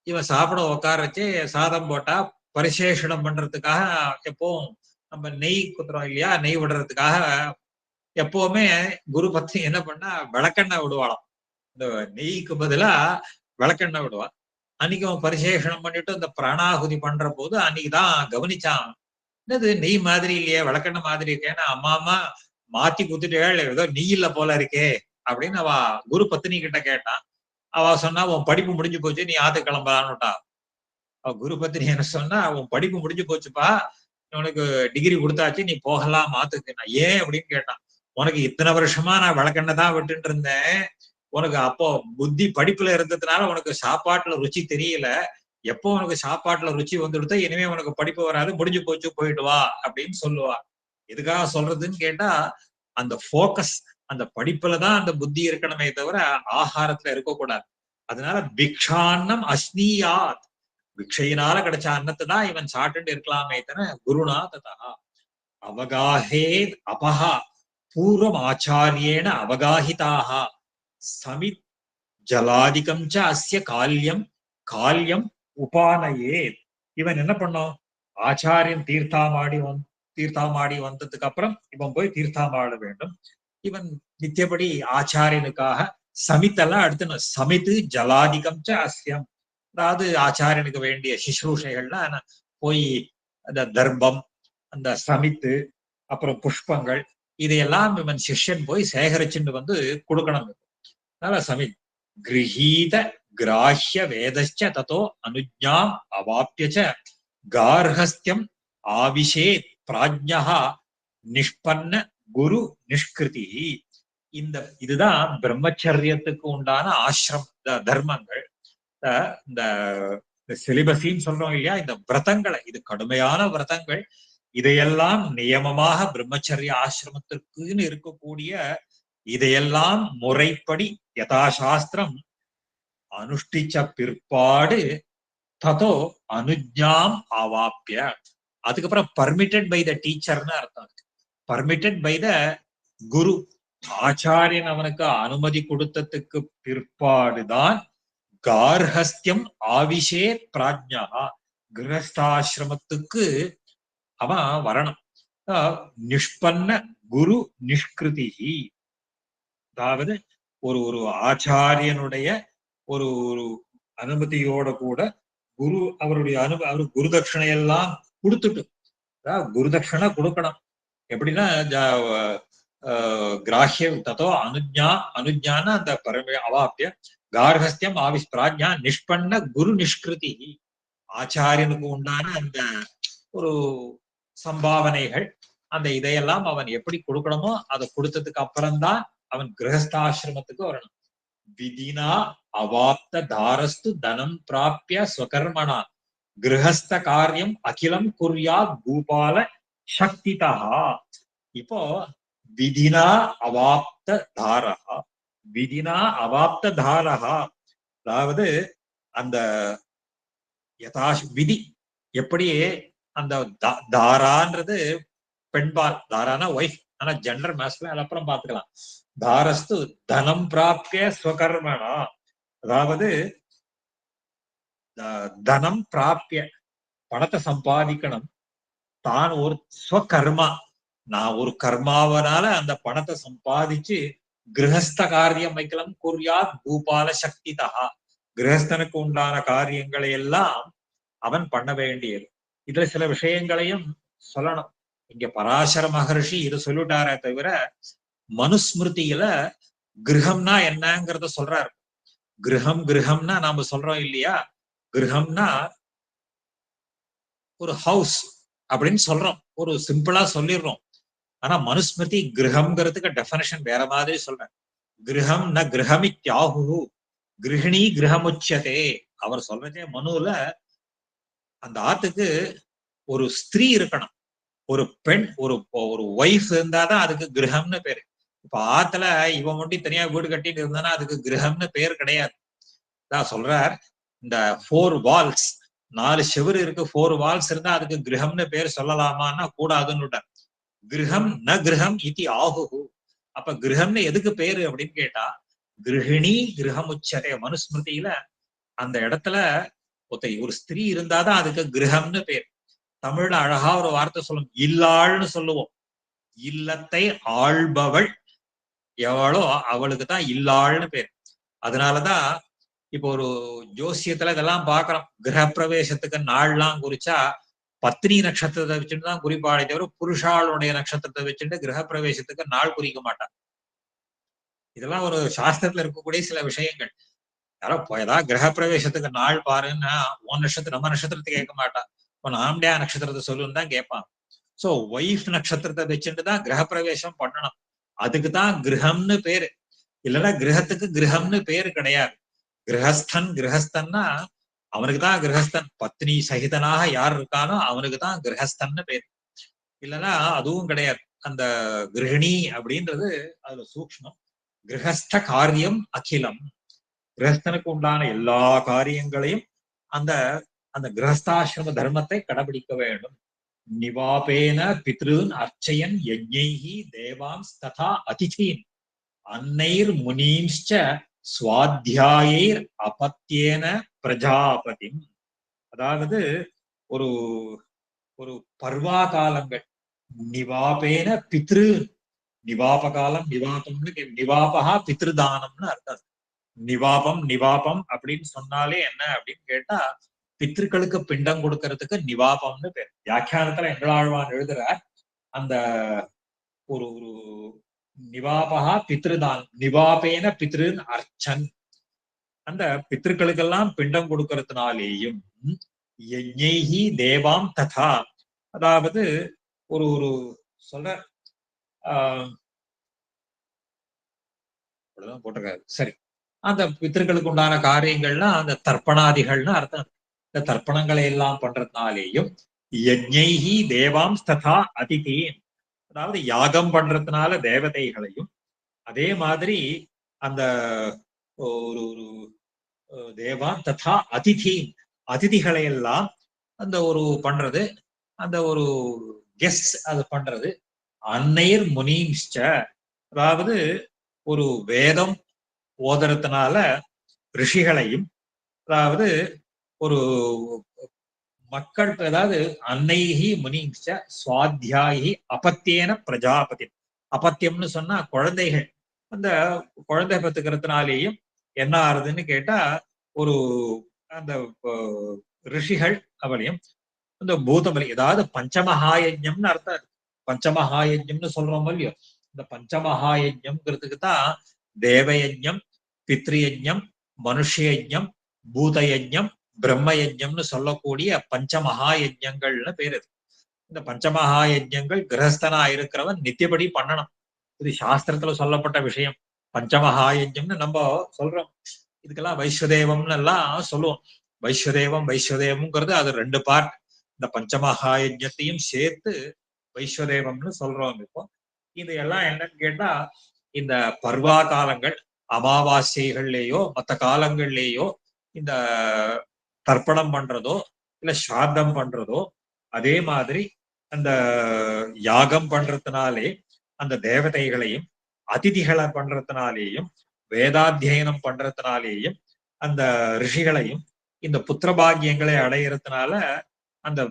இவன் சாப்பிட உட்கார வச்சு சாதம் போட்டா பரிசேஷனம் பண்றதுக்காக எப்பவும் நம்ம நெய் குத்துறோம் இல்லையா, நெய் விடுறதுக்காக எப்பவுமே குரு பத்தி என்ன பண்ணா விளக்கெண்ணெய் விடுவாளாம். இந்த நெய்க்கு பதிலா விளக்கெண்ணெய் விடுவா. அன்னைக்கு அவன் பரிசேஷனம் பண்ணிட்டு இந்த பிராணாகுதி பண்ற போது அன்னைக்குதான் கவனிச்சான், என்னது நெய் மாதிரி இல்லையே, விளக்கெண்ணெய் மாதிரி இருக்கேன்னு. அம்மா அம்மா மாத்தி குத்துட்டு ஏதோ நெய் இல்ல போல இருக்கே அப்படின்னு அவ குரு பத்தினி கிட்ட கேட்டான். அவ சொன்னா, உன் படிப்பு முடிஞ்சு போச்சு, நீ ஆத்து கிளம்பலான்னுட்டா. அவ குரு பத்தினி என்ன சொன்னா, உன் படிப்பு முடிஞ்சு போச்சுப்பா, உனக்கு டிகிரி கொடுத்தாச்சு, நீ போகலாம் ஆத்துக்கு. நான் ஏன் அப்படின்னு கேட்டான். உனக்கு இத்தனை வருஷமா நான் விளக்கெண்ணெய் தான் விட்டுட்டு இருந்தேன், உனக்கு அப்போ புத்தி படிப்புல இருந்ததுனால உனக்கு சாப்பாட்டுல ருச்சி தெரியல. எப்போ உனக்கு சாப்பாட்டுல ருச்சி வந்துடுதோ இனிமே உனக்கு படிப்பு வராது, முடிஞ்சு போச்சு, போயிட்டு வா அப்படின்னு சொல்லுவா. எதுக்காக சொல்றதுன்னு கேட்டா, அந்த போக்கஸ் அந்த படிப்புலதான் அந்த புத்தி இருக்கணுமே தவிர ஆகாரத்துல இருக்கக்கூடாது. அதனால பிக்ஷான்னம் அஸ்னியாத், பிக்ஷையினால கிடைச்ச அன்னத்தை தான் இவன் சாப்பிட்டு இருக்கலாமே தவிர குருனா ததா அவகாஹே அபஹா பூர்வம் ஆச்சாரியேன அவகாஹிதாக சமித் ஜலாதிகம் ச அஸ்ய கால்யம் கால்யம் உபானயே. இவன் என்ன பண்ணோம், ஆச்சாரியன் தீர்த்தாமாடி வந்ததுக்கு அப்புறம் இவன் போய் தீர்த்தாமாட வேண்டும். இவன் நித்தியபடி ஆச்சாரியனுக்காக சமித்தெல்லாம் எடுத்துணும். சமித்து ஜலாதிகம் ச அஸ்யம், அதாவது ஆச்சாரியனுக்கு வேண்டிய சிசுரூஷைகள்லாம் போய் அந்த தர்பம், அந்த சமித்து, அப்புறம் புஷ்பங்கள், இதையெல்லாம் இவன் சிஷ்யன் போய் சேகரிச்சுட்டு வந்து கொடுக்கணும். அதனால சமித் கிரகீத கிராஹ்ய வேதச்ச ததோ அனுஜ்ஞாம் அவாப்யச்ச கார்ஹஸ்தியம் ஆவிஷேத் பிராஜ்ஞா நிஷ்பன்ன குரு நிஷ்கிருதி. இதுதான் பிரம்மச்சரியத்துக்கு உண்டான ஆசிரம் தர்மங்கள். இந்த சிலிபஸின்னு சொல்றோம் இல்லையா, இந்த விரதங்களை, இது கடுமையான விரதங்கள். இதையெல்லாம் நியமமாக பிரம்மச்சரிய ஆசிரமத்திற்குன்னு இருக்கக்கூடிய இதையெல்லாம் முறைப்படி யதாசாஸ்திரம் அனுஷ்டிச்ச பிற்பாடு ததோ அனுஜ்ஞாம் அவாப்பிய, அதுக்கப்புறம் பர்மிட்டட் பை த டீச்சர்னு அர்த்தம். பர்மிட்டட் பை த குரு, ஆச்சாரியன் அவனுக்கு அனுமதி கொடுத்ததுக்கு பிற்பாடுதான் கார்ஹஸ்தியம் ஆவிஷே பிராஜ்ஞா, கிரகஸ்தாசிரமத்துக்கு அவன் வரணும். நிஷ்பன்ன குரு நிஷ்கிருதி, அதாவது ஒரு ஒரு ஆச்சாரியனுடைய ஒரு ஒரு அனுமதியோட கூட குரு அவருடைய அவரு குருதட்சணை எல்லாம் கொடுத்துட்டு, குருதட்சணை கொடுக்கணும். எப்படின்னா கிராஹ்யம் ததோ அனுஜ்ஞான அந்த பரம அவாப்பிய கார்ஹஸ்தியம் ஆவிஷ் பிராஜ்ஞா நிஷ்பன்ன குரு நிஷ்கிருதி, ஆச்சாரியனுக்கு உண்டான அந்த ஒரு சம்பாவனைகள், அந்த இதையெல்லாம் அவன் எப்படி கொடுக்கணுமோ அதை கொடுத்ததுக்கு அப்புறம்தான் அவன் கிரகஸ்தாசிரமத்துக்கு வரணும். விதினா அவாப்த தாரஸ்து தனம் பிராப்பிய ஸ்வகர்மணா கிரகஸ்த காரியம் அகிலம் குர்யா பூபால சக்திதா. இப்போ விதினா அவாப்த தாரஹா, விதினா அவாப்த தாரஹா, அதாவது அந்த விதி எப்படி அந்த தாரான்றது பெண்பால், தாரானா ஒய்ஃப், ஆனா ஜெண்டர் மாஸ்குலின் அப்புறம் பாத்துக்கலாம். தாரஸ்து தனம் பிராப்பிய ஸ்வகர்மனா, அதாவது தனம் பிராப்பிய பணத்தை சம்பாதிக்கணும், தான் ஒரு ஸ்வகர்மா, நான் ஒரு கர்மாவனால அந்த பணத்தை சம்பாதிச்சு கிரகஸ்த காரியம் வைக்கலாம் குர்யாத் பூபால சக்திதா, கிரகஸ்தனுக்கு உண்டான காரியங்களை எல்லாம் அவன் பண்ண வேண்டியது. இதுல சில விஷயங்களையும் சொல்லணும். இங்க பராசர மகர்ஷி இது சொல்லிட்டாரே தவிர மனுஸ்மிருதியில கிரகம்னா என்னங்கிறத சொல்றாரு. கிரகம்னா நாம சொல்றோம் இல்லையா, கிரகம்னா ஒரு ஹவுஸ் அப்படின்னு சொல்றோம், ஒரு சிம்பிளா சொல்லிடுறோம். ஆனா மனுஸ்மிருதி கிரகம்ங்கிறதுக்கு டெஃபினேஷன் வேற மாதிரி சொல்றேன். கிரகம் ந கிரகமித்யாஹு கிரகிணி கிரகமுச்சதே. அவர் சொல்றதே மனுல அந்த ஆத்துக்கு ஒரு ஸ்திரீ இருக்கணும், ஒரு பெண், ஒரு ஒரு ஒய்ஃப் இருந்தாதான் அதுக்கு கிரகம்னு பேரு. இப்ப ஆத்துல இவன் முண்டி தனியா வீடு கட்டிட்டு இருந்தானா அதுக்கு கிரகம்னு பேர் கிடையாது. தான் சொல்றார், இந்த 4 வால்ஸ், 4 செவரு இருக்கு, 4 வால்ஸ் இருந்தா அதுக்கு கிரகம்னு பேர் சொல்லலாமான்னா கூடாதுன்னு. கிரகம் ந கிரகம் இதி ஆகுகு. அப்ப கிரகம்னு எதுக்கு பேரு அப்படின்னு கேட்டா, கிரகிணி கிரகமுச்சதே. மனுஸ்மிருதியில அந்த இடத்துல ஒரு ஸ்திரீ இருந்தாதான் அதுக்கு கிரகம்னு பேர். தமிழ்ல அழகா ஒரு வார்த்தை சொல்லும், இல்லாள்னு சொல்லுவோம். இல்லத்தை ஆள்பவள் எவளோ அவளுக்கு தான் இல்லாள்னு பேர். அதனாலதான் இப்போ ஒரு ஜோசியத்துல இதெல்லாம் பாக்குறோம். கிரகப்பிரவேசத்துக்கு நாள்லாம் குறிச்சா பத்னி நட்சத்திரத்தை வச்சுட்டு தான் குறிப்பாளை தவிர புருஷாளுடைய நட்சத்திரத்தை வச்சுட்டு கிரகப்பிரவேசத்துக்கு நாள் குறிக்க மாட்டான். இதெல்லாம் ஒரு சாஸ்திரத்துல இருக்கக்கூடிய சில விஷயங்கள். யாரோ ஏதாவது கிரகப்பிரவேசத்துக்கு நாள் பாருன்னா உன் நட்சத்திரம் நம்ம நட்சத்திரத்தை கேட்க மாட்டான். உன் ஆம்டியா நட்சத்திரத்தை சொல்லுன்னு தான் கேட்பான். சோ ஒய்ஃப் நட்சத்திரத்தை வச்சுட்டு தான் கிரகப்பிரவேசம் பண்ணணும். அதுக்கு தான் கிரகம்னு பேரு. இல்லைன்னா கிரகத்துக்கு கிரகம்னு பேரு கிடையாது. கிரகஸ்தன் கிரகஸ்தன்னா அவனுக்கு தான் கிரகஸ்தன். பத்னி சகிதனாக யார் இருக்கானோ அவனுக்கு தான் கிரகஸ்தன்னு பேர். இல்லைன்னா அதுவும் கிடையாது. அந்த கிரகிணி அப்படின்றது அதுல சூக்ஷ்மம். கிரகஸ்த காரியம் அகிலம். கிரகஸ்தனுக்கு உண்டான எல்லா காரியங்களையும் அந்த அந்த கிரகஸ்தாசிரம தர்மத்தை கடைபிடிக்க வேண்டும். நிவாபேன பித்ருன் அர்ச்சயன் யஜ்ஞைஹி தேவாம்ஸ் ததா அதிதீன் அன்னைர் முனீம்ச்ச சுவாத்தியாயைர் அபத்தியேன பிரஜாபதி. அதாவது ஒரு ஒரு பர்வா காலங்கள் நிவாபேன பித்ரு. நிவாப காலம், நிவாபம்னு நிவாபகா பித்ருதானம்னு அர்த்தம். நிவாபம் நிவாபம் அப்படின்னு சொன்னாலே என்ன அப்படின்னு கேட்டா, பித்ருக்களுக்கு பிண்டம் கொடுக்கறதுக்கு நிவாபம்னு பேர். வியாக்கியானத்துல எங்களாழ்வான் எழுதுற அந்த ஒரு ஒரு நிவாபகா பித்ருதானம், நிவாபேன பித்ருன் அர்ச்சன். அந்த பித்ருக்களுக்கெல்லாம் பிண்டம் கொடுக்கறதுனாலேயும் யஜ்ஞைஹி தேவாம் ததா. அதாவது ஒரு ஒரு சொல்ற போட்டிருக்காரு. சரி, அந்த பித்திருக்களுக்கு உண்டான காரியங்கள்லாம் அந்த தர்ப்பணாதிகள்னு அர்த்தம். இந்த தர்ப்பணங்களை எல்லாம் பண்றதுனாலேயும் யஜ்ஞைஹி தேவாம் ததா அதிதீன். அதாவது யாகம் பண்றதுனால தேவதைகளையும், அதே மாதிரி அந்த ஒரு ஒரு தேவா ததா அதிதீன் அதிதிகளை எல்லாம் அந்த ஒரு பண்றது, அந்த ஒரு கெஸ்ட் அது பண்றது. அன்னையர் முனீம்ச்ச. அதாவது ஒரு வேதம் ஓதுறதுனால ரிஷிகளையும், அதாவது ஒரு மக்கள், அதாவது அன்னைஹி முனீம்ச்ச சுவாத்தியாயி அபத்தியேன பிரஜாபதி. அபத்தியம்னு சொன்னா குழந்தைகள். அந்த குழந்தை பெற்றுக்கிறதுனாலேயும் என்ன ஆறுதுன்னு கேட்டா, ஒரு அந்த ரிஷிகள் அவளையும் இந்த பூதபலி, அதாவது பஞ்சமகாயஜம்னு அர்த்தம். பஞ்சமகாயஜம்னு சொல்றோம் இல்லையோ, இந்த பஞ்சமகாயஜம்ங்கிறதுக்கு தான் தேவயஜம், பித்ருயஜம், மனுஷயஜம், பூதயஜம், பிரம்மயஜம்னு சொல்லக்கூடிய பஞ்சமகாயஜங்கள்னு பேரு. இந்த பஞ்சமகாயஜங்கள் கிரகஸ்தனா இருக்கிறவன் நித்தியபடி பண்ணணும். இது சாஸ்திரத்துல சொல்லப்பட்ட விஷயம். பஞ்சமகாயஜம்னு நம்ம சொல்றோம். இதுக்கெல்லாம் வைஸ்வதேவம்னு எல்லாம் சொல்லுவோம். வைஸ்வதேவம் வைஸ்வதேவம்ங்கிறது அது 2 பார்ட். இந்த பஞ்சமகாயஜத்தையும் சேர்த்து வைஸ்வதேவம்னு சொல்றோம். இப்போ இது எல்லாம் என்னன்னு கேட்டா, இந்த பர்வா காலங்கள் அமாவாசைகள்லேயோ மற்ற காலங்கள்லேயோ இந்த தர்ப்பணம் பண்றதோ இல்ல ஸ்ராத்தம் பண்றதோ, அதே மாதிரி அந்த யாகம் பண்றதுனாலே அந்த தேவதைகளையும், அதிதிகளை பண்றதுனாலேயும், வேதாத்தியனம் பண்றதுனாலேயும் அந்த ரிஷிகளையும், இந்த புத்திரபாகியங்களை அடையிறதுனால அந்த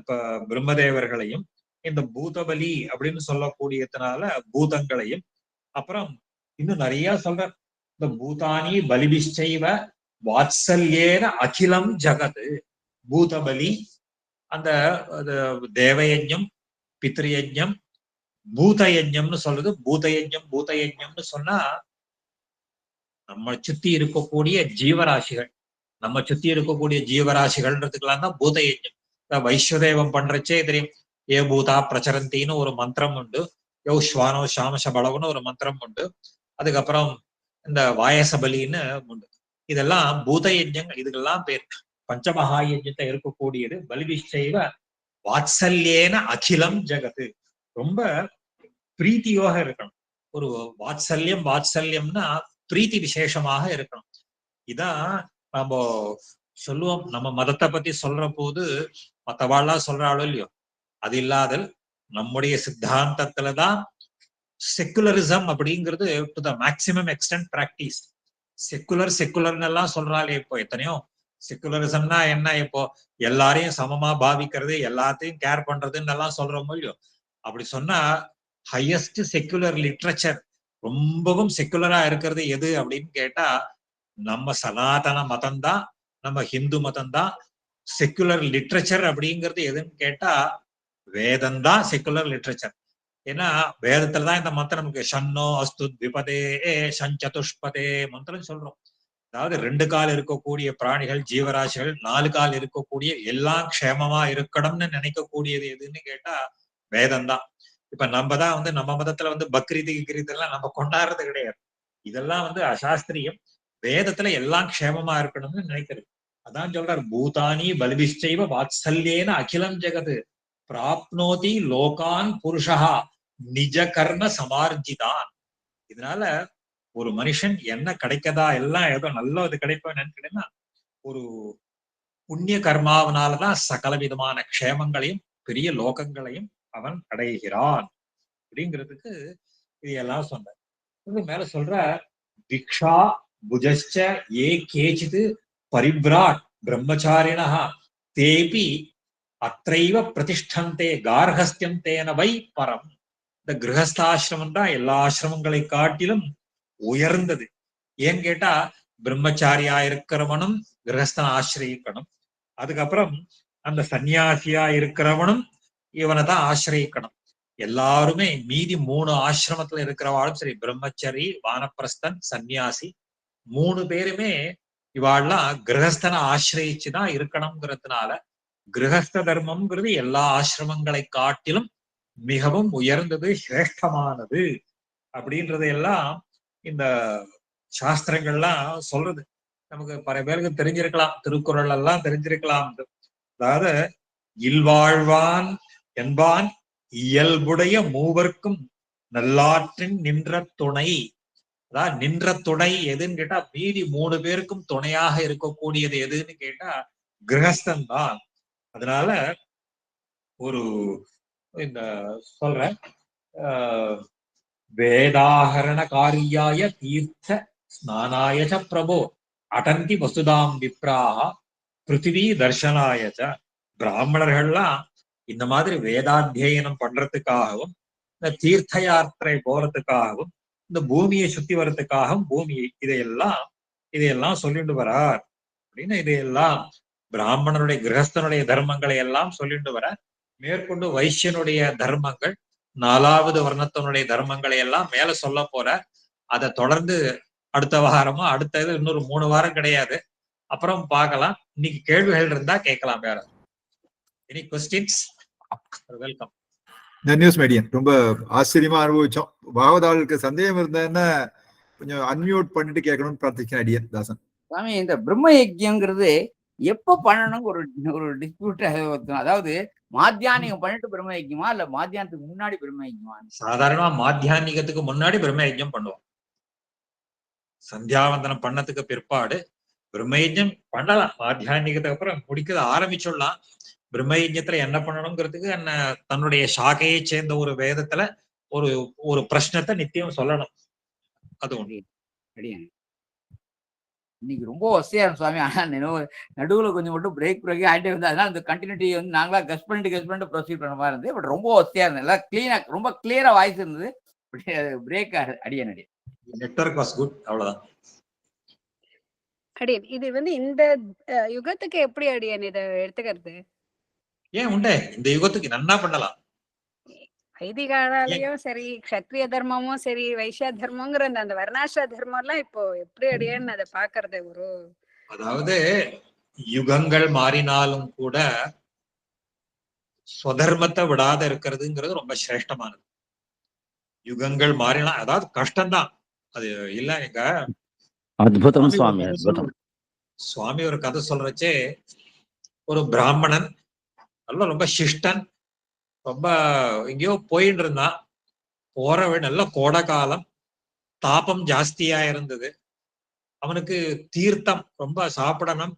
பிரம்மதேவர்களையும், இந்த பூதபலி அப்படின்னு சொல்லக்கூடியதுனால பூதங்களையும், அப்புறம் இன்னும் நிறைய சொல்ற இந்த பூதானி பலிபிஷ்டைவ வாத்சல்யேன அகிலம் ஜகது. பூதபலி, அந்த தேவயஜம், பித்ருயஜம், பூதயஜம்னு சொல்றது. பூதயஜம் பூதயஜம்னு சொன்னா நம்ம சுத்தி இருக்கக்கூடிய ஜீவராசிகள், நம்ம சுத்தி இருக்கக்கூடிய ஜீவராசிகள்ன்றதுக்கெல்லாம் தான் பூதயஜம். வைஸ்வதேவம் பண்றச்சே தெரியும். ஏ பூதா பிரச்சரந்தின்னு ஒரு மந்திரம் உண்டு. யோ ஸ்வானோ சாமச பலவன்னு ஒரு மந்திரம் உண்டு. அதுக்கப்புறம் இந்த வாயசபலின்னு உண்டு. இதெல்லாம் பூதயஜங்கள். இதுக்கெல்லாம் பேர். பஞ்சமகாயஜத்தை இருக்கக்கூடியது. பலிபிஷ்டைவ வாத்சல்யேன அகிலம் ஜகத்து. ரொம்ப பிரீத்தியோக இருக்கணும். ஒரு வாத்சல்யம், வாத்சல்யம்னா பிரீத்தி விசேஷமாக இருக்கணும். இதான் நம்ம சொல்லுவோம். நம்ம மதத்தை பத்தி சொல்ற போது மற்றவாள்லாம் சொல்றாளோ இல்லையோ, அது இல்லாதல் நம்முடைய சித்தாந்தத்துலதான் செக்குலரிசம் அப்படிங்கிறது to the maximum extent practice. செக்குலர்னு எல்லாம் சொல்றாளே, இப்போ எத்தனையோ செக்குலரிசம்னா என்ன, இப்போ எல்லாரையும் சமமா பாவிக்கிறது, எல்லாத்தையும் கேர் பண்றதுன்னு எல்லாம் சொல்றோமோ இல்லையோ. அப்படி சொன்னா ஹையஸ்ட் செக்குலர் லிட்ரேச்சர், ரொம்பவும் செக்குலரா இருக்கிறது எது அப்படின்னு கேட்டா நம்ம சனாதன மதம் தான், நம்ம ஹிந்து மதம் தான். செக்குலர் லிட்ரேச்சர் அப்படிங்கிறது எதுன்னு கேட்டா வேதம் தான் செக்குலர் லிட்ரேச்சர். ஏன்னா வேதத்துலதான் இந்த மந்திரம் நமக்கு ஷன்னோ அஸ்து த்விபதே சஞ்சதுஷ்பதே மந்திரம் சொல்றோம். அதாவது 2 கால் இருக்கக்கூடிய பிராணிகள், ஜீவராசிகள், 4 கால் இருக்கக்கூடிய எல்லாம் க்ஷேமமா இருக்கணும்னு நினைக்கக்கூடியது எதுன்னு கேட்டா வேதம் தான். இப்ப நம்ம தான் நம்ம மதத்துல பக்ரீது கிரீது எல்லாம் நம்ம கொண்டாடுறது கிடையாது. இதெல்லாம் அசாஸ்திரியம். வேதத்துல எல்லாம் க்ஷேமமா இருக்கணும்னு நினைக்கிறது. அதான் சொல்றார், பூதானி பலிபிஷ்டைவ வாத்சல்யேன அகிலம் ஜெகது பிராப்னோதி லோகான் புருஷா நிஜ கர்ம சமார்ஜிதான். இதனால ஒரு மனுஷன் என்ன கிடைக்கதா, எல்லாம் ஏதோ நல்ல இது கிடைப்ப நினைக்கிறேன்னா ஒரு புண்ணிய கர்மாவனாலதான் சகல விதமான க்ஷேமங்களையும் பெரிய லோகங்களையும் அவன் அடைகிறான் அப்படிங்கிறதுக்கு இது எல்லாம் சொன்ன. மேல சொல்ற, திக்ஷா புஜஸ்ச ஏ கேச்சித் பரிவ்ராட் பிரம்மச்சாரிணா தேபி அத்தைவ பிரதிஷ்டந்தே கார்ஹஸ்தியம் தேன வை பரம். இந்த கிரகஸ்தாசிரமம் தான் எல்லா ஆசிரமங்களை காட்டிலும் உயர்ந்தது. ஏன்னு கேட்டா பிரம்மச்சாரியா இருக்கிறவனும் கிரகஸ்தனை ஆசிரியக்கணும், அதுக்கப்புறம் அந்த சன்னியாசியா இருக்கிறவனும் இவனை தான் ஆசிரியக்கணும். எல்லாருமே மீதி 3 ஆசிரமத்துல இருக்கிறவாளும் சரி, பிரம்மச்சரி, வானப்பிரஸ்தன், சன்னியாசி 3 பேருமே இவாள்லாம் கிரகஸ்தனை ஆசிரியிச்சுதான் இருக்கணுங்கிறதுனால கிரகஸ்த தர்மம்ங்கிறது எல்லா ஆசிரமங்களை காட்டிலும் மிகவும் உயர்ந்தது, சிரேஷ்டமானது அப்படின்றதையெல்லாம் இந்த சாஸ்திரங்கள்லாம் சொல்றது. நமக்கு பல பேருக்கு தெரிஞ்சிருக்கலாம், திருக்குறள் எல்லாம் தெரிஞ்சிருக்கலாம். அதாவது இல்வாழ்வான் என்பான் இயல்புடைய மூவர்க்கும் நல்லாற்றின் நின்ற துணை. அதாவது நின்ற துணை எதுன்னு கேட்டா மீதி 3 பேருக்கும் துணையாக இருக்கக்கூடியது எதுன்னு கேட்டா கிரகஸ்தன் தான். அதனால ஒரு இந்த சொல்ற வேதாகரண காரியாய தீர்த்த ஸ்நானாயச்ச பிரபோ அடந்தி வசுதாம் விப்ராக பிருத்திவி தர்சனாயச்ச. பிராமணர்கள்லாம் இந்த மாதிரி வேதாத்தியனம் பண்றதுக்காகவும் இந்த தீர்த்த யாத்திரை போறதுக்காகவும் இந்த பூமியை சுத்தி வர்றதுக்காகவும் பூமியை இதையெல்லாம் சொல்லிட்டு வரார் அப்படின்னு இதையெல்லாம் பிராமணனுடைய கிரகஸ்தனுடைய தர்மங்களை எல்லாம் சொல்லிட்டு வர. மேற்கொண்டு வைசியனுடைய தர்மங்கள், 4வது வர்ணத்தினுடைய தர்மங்களை எல்லாம் மேல சொல்ல போற. அதை தொடர்ந்து அடுத்த வாரமா, அடுத்தது இன்னொரு 3 வாரம் கிடையாது, அப்புறம் பார்க்கலாம். இன்னைக்கு கேள்விகள் இருந்தா கேட்கலாம். வேற any questions? Welcome. News median ரொம்ப ஆச்சரியமா அனுபவிச்சோம். பாகவதாளுக்கு சந்தேகம் இருந்ததுன்னா கொஞ்சம் அன்மியூட் பண்ணிட்டு கேட்கணும்னு பிரார்த்திக்கிறேன். அடியன் தாசன். சாமி, இந்த பிரம்ம யஜ்யம்ங்கிறது எப்ப பண்ணணும் ஒரு டிஸ்பியூட். அதாவது மாத்தியானிகம் பண்ணிட்டு பிரம்ம யஜ்யமா இல்ல மாத்தியானத்துக்கு முன்னாடி பிரம்ம யஜ்யமா? சாதாரணமா மாத்தியானிகத்துக்கு முன்னாடி பிரம்ம யஜ்யம் பண்ணுவோம். சந்தியாவந்தனம் பண்ணதுக்கு பிற்பாடு பிரம்மயஜ்யம் பண்ணலாம். மாத்தியானிகத்துக்கு அப்புறம் முடிக்கிறது ஆரம்பிச்சுடலாம். பிரம்மயஜ்யத்துல என்ன பண்ணணுங்கிறதுக்கு தன்னுடைய சாகையை சேர்ந்த ஒரு வேதத்துல ஒரு பிரச்சனத்தை நித்தியம் சொல்லணும். அது ஒண்ணு. இன்னைக்கு ரொம்ப வசதியா இருக்கும் சுவாமி. ஆனா நடுவுல கொஞ்சம் மட்டும் பிரேக் ஆகிட்டே வந்து அதனால அந்த கண்டினியூட்டி நாங்களா கஸ் பண்ணிட்டு ப்ரொசீட் பண்ண மாதிரி இருந்தது. பட் ரொம்ப வசதியா இருந்தது, எல்லாம் கிளீனா, ரொம்ப கிளியரா வாய்ஸ் இருந்தது. பிரேக் அடியன் நெட்வொர்க் வாஸ் குட், அவ்வளவுதான். அடியன் இது இந்த யுகத்துக்கு எப்படி அடியன் இதை எடுத்துக்கிறது? ஏன் உண்டே, இந்த யுகத்துக்கு நன்னா பண்ணலாம். வைதிகாலையும் சரி, க்ஷத்ரிய தர்மமும் சரி, வைஷ்ய தர்மங்கிற அந்த வர்ணாசிர தர்மம் எல்லாம் இப்போ எப்படி அடியன்னு அதை பாக்குறது? ஒரு அதாவது யுகங்கள் மாறினாலும் கூட ஸ்வதர்மத்தை விடாத இருக்கிறதுங்கிறது ரொம்ப சிரேஷ்டமானது. யுகங்கள் மாறினா, அதாவது கஷ்டம்தான் அது இல்ல. எங்க அத்புதம் சுவாமி, அத்புதம். சுவாமி ஒரு கதை சொல்றச்சே, ஒரு பிராமணன் ரொம்ப சிஷ்டன், ரொம்ப எங்கேயோ போயிட்டு இருந்தான். போற நல்ல கோடை காலம், தாபம் ஜாஸ்தியா இருந்தது. அவனுக்கு தீர்த்தம் ரொம்ப சாப்பிடணும்,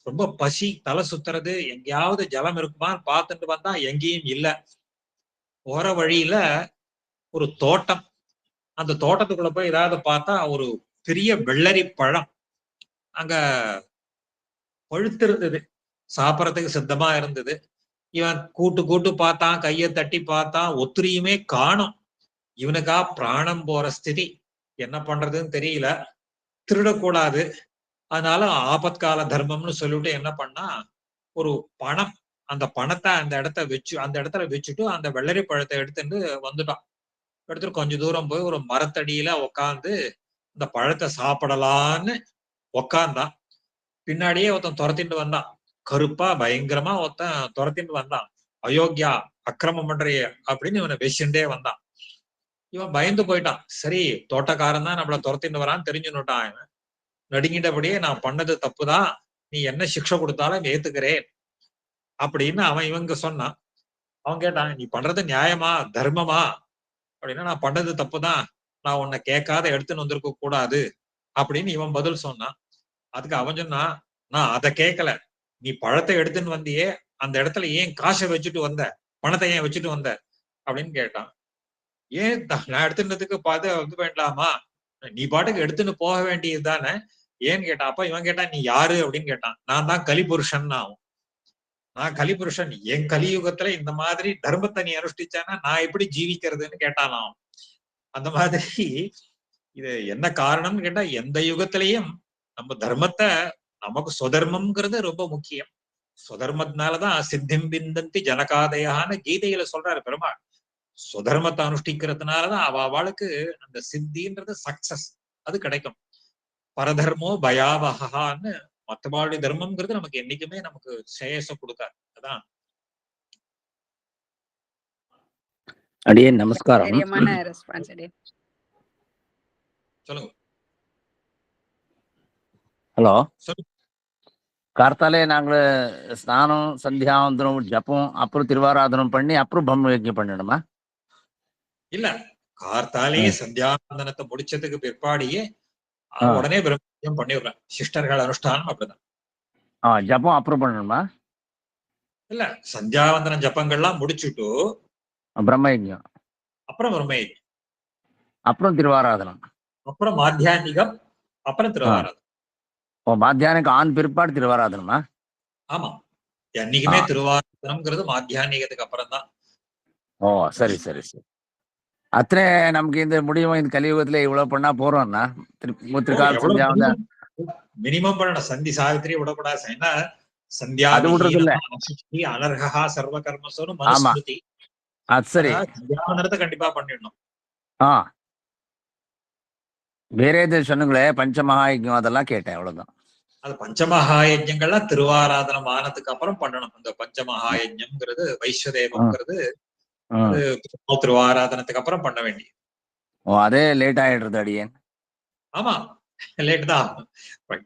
ரொம்ப பசி, தலை சுத்துறது, எங்கேயாவது ஜலம் இருக்குமான்னு பார்த்துட்டு வந்தா எங்கேயும் இல்லை. போற வழியில ஒரு தோட்டம். அந்த தோட்டத்துக்குள்ள போய் ஏதாவது பார்த்தா ஒரு பெரிய வெள்ளரி பழம் அங்க பழுத்து இருந்தது, சாப்பிடறதுக்கு சித்தமா இருந்தது. இவன் கூட்டு கூட்டு பார்த்தான், கையை தட்டி பார்த்தான், ஒத்திரியுமே காணும். இவனுக்கா பிராணம் போற ஸ்திதி, என்ன பண்றதுன்னு தெரியல. திருடக்கூடாது, அதனால ஆபத்கால தர்மம்னு சொல்லிட்டு என்ன பண்ணா, ஒரு பணம், அந்த பணத்தை அந்த இடத்துல வச்சுட்டு அந்த வெள்ளரி பழத்தை எடுத்துட்டு வந்துட்டான். எடுத்துட்டு கொஞ்சம் தூரம் போய் ஒரு மரத்தடியில உக்காந்து இந்த பழத்தை சாப்பிடலான்னு உக்காந்தான். பின்னாடியே ஒருத்தன் துரத்திட்டு வந்தான், கருப்பா பயங்கரமா ஒருத்தன் துரத்திட்டு வந்தான். அயோக்கியா, அக்கிரமம் பண்றிய அப்படின்னு இவனை வெச்சுட்டே வந்தான். இவன் பயந்து போயிட்டான். சரி, தோட்டக்காரன் தான் நம்மள துரத்திட்டு வரான்னு தெரிஞ்சுன்னுட்டான். இவன் நடுங்கிட்டபடியே, நான் பண்ணது தப்புதான், நீ என்ன சிக்ஷை கொடுத்தாலும் ஏத்துக்கிறேன் அப்படின்னு அவன் இவங்க சொன்னான். அவன் கேட்டான், நீ பண்றது நியாயமா, தர்மமா அப்படின்னா, நான் பண்ணது தப்புதான், நான் உன்னை கேட்காத எடுத்துன்னு வந்திருக்க கூடாது அப்படின்னு இவன் பதில் சொன்னான். அதுக்கு அவன் சொன்னா, நான் அதை கேட்கல, நீ பழத்தை எடுத்துன்னு வந்தியே, அந்த இடத்துல ஏன் காசை வச்சுட்டு வந்த, பணத்தை ஏன் வச்சுட்டு வந்த அப்படின்னு கேட்டான். ஏன் நான் எடுத்துனதுக்கு பார்த்து வேண்டாமா, நீ பாட்டுக்கு எடுத்துன்னு போக வேண்டியது தானே, ஏன்னு கேட்டான். அப்ப இவன் கேட்டான், நீ யாரு அப்படின்னு கேட்டான். நான் தான் கலிபுருஷன் ஆகும், நான் கலிபுருஷன், என் கலியுகத்துல இந்த மாதிரி தர்மத்தை நீ அனுஷ்டிச்சானா நான் எப்படி ஜீவிக்கிறதுன்னு கேட்டானாம். அந்த மாதிரி இது என்ன காரணம்னு கேட்டா, எந்த யுகத்திலையும் நம்ம தர்மத்தை, நமக்கு சொதர்மம்ங்கிறது ரொம்ப முக்கியம். சொதர்மத்தினாலதான் சித்திம் பிந்தந்தி ஜனகாதயான்னு கீதையில சொல்றாரு பெருமாள். சுதர்மத்தை அனுஷ்டிக்கிறதுனாலதான் அவளுக்கு அந்த சித்தின்றது, சக்சஸ் அது கிடைக்கும். பரதர்மோ பயாவகான்னு மற்றவாளுடைய தர்மம்ங்கிறது நமக்கு என்னைக்குமே நமக்கு சேஷம் கொடுக்காது. அதான். அடியே நமஸ்காரம். தைரியமான ரெஸ்பான்ஸ் அடியே. சொல்லுங்க. ஹலோ, சொல்லுங்க. கார்த்தாலே நாங்கள் ஸ்நானம், சந்தியாவந்தனம், ஜப்பம், அப்புறம் திருவாராதனம் பண்ணி அப்புறம் பிரம்ம யஜ்ஞம் பண்ணிடுமா? இல்ல, கார்த்தாலே சந்தியாவந்தனத்தை முடிச்சதுக்கு பிற்பாடியே உடனே பிரம்ம பண்ணிடுறேன். சிஸ்டர்கள் அனுஷ்டானம் அப்படிதான். ஜப்பம் அப்புறம் பண்ணணுமா? இல்ல, சந்தியாவந்தன ஜப்பங்கள்லாம் முடிச்சுட்டு பிரம்ம யஜ்ஞம், அப்புறம் பிரம்ம யஜ்ஞம், அப்புறம் திருவாராதனம், அப்புறம் மாத்தியானிகம், அப்புறம் திருவாராதனம். மாத்தியானிக்கு ஆண் பிற்பாடு திருவாராதனமா? ஆமா, என்னைக்குமே திருவாராதனம்ங்கிறது மாத்தியானிகத்துக்கு அப்புறம் தான். ஓ, சரி சரி சரி. அத்தனை நமக்கு இந்த முடியும், இந்த கலியுகத்துல இவ்வளவு பண்ணா போறோம்னா திருக்கால சந்தியாவந்தனம் மினிமம் பண்ணணும். சந்தி சாவித்திரி விடக்கூடாது. ஏன்னா சந்தியா அனர்ஹா சர்வ கர்மசோனு மனுஸ்மிருதி. சரி, சந்தியாவந்தனத்தை கண்டிப்பா பண்ணிடணும். வேற எது சொன்னுங்களே, பஞ்சமகாயஜம் அதெல்லாம் கேட்டேன், அவ்வளவுதான். அது பஞ்சமகாயஜங்கள்லாம் திருவாராதனம் ஆனதுக்கு அப்புறம் பண்ணணும். அந்த பஞ்சமகாயஜம்ங்கிறது வைஸ்வதேவம்ங்கிறது திருவாராதனத்துக்கு அப்புறம் பண்ண வேண்டியது. அதே லேட் ஆயிடுறது அடியேன். ஆமா, லேட் தான் ஆகும்.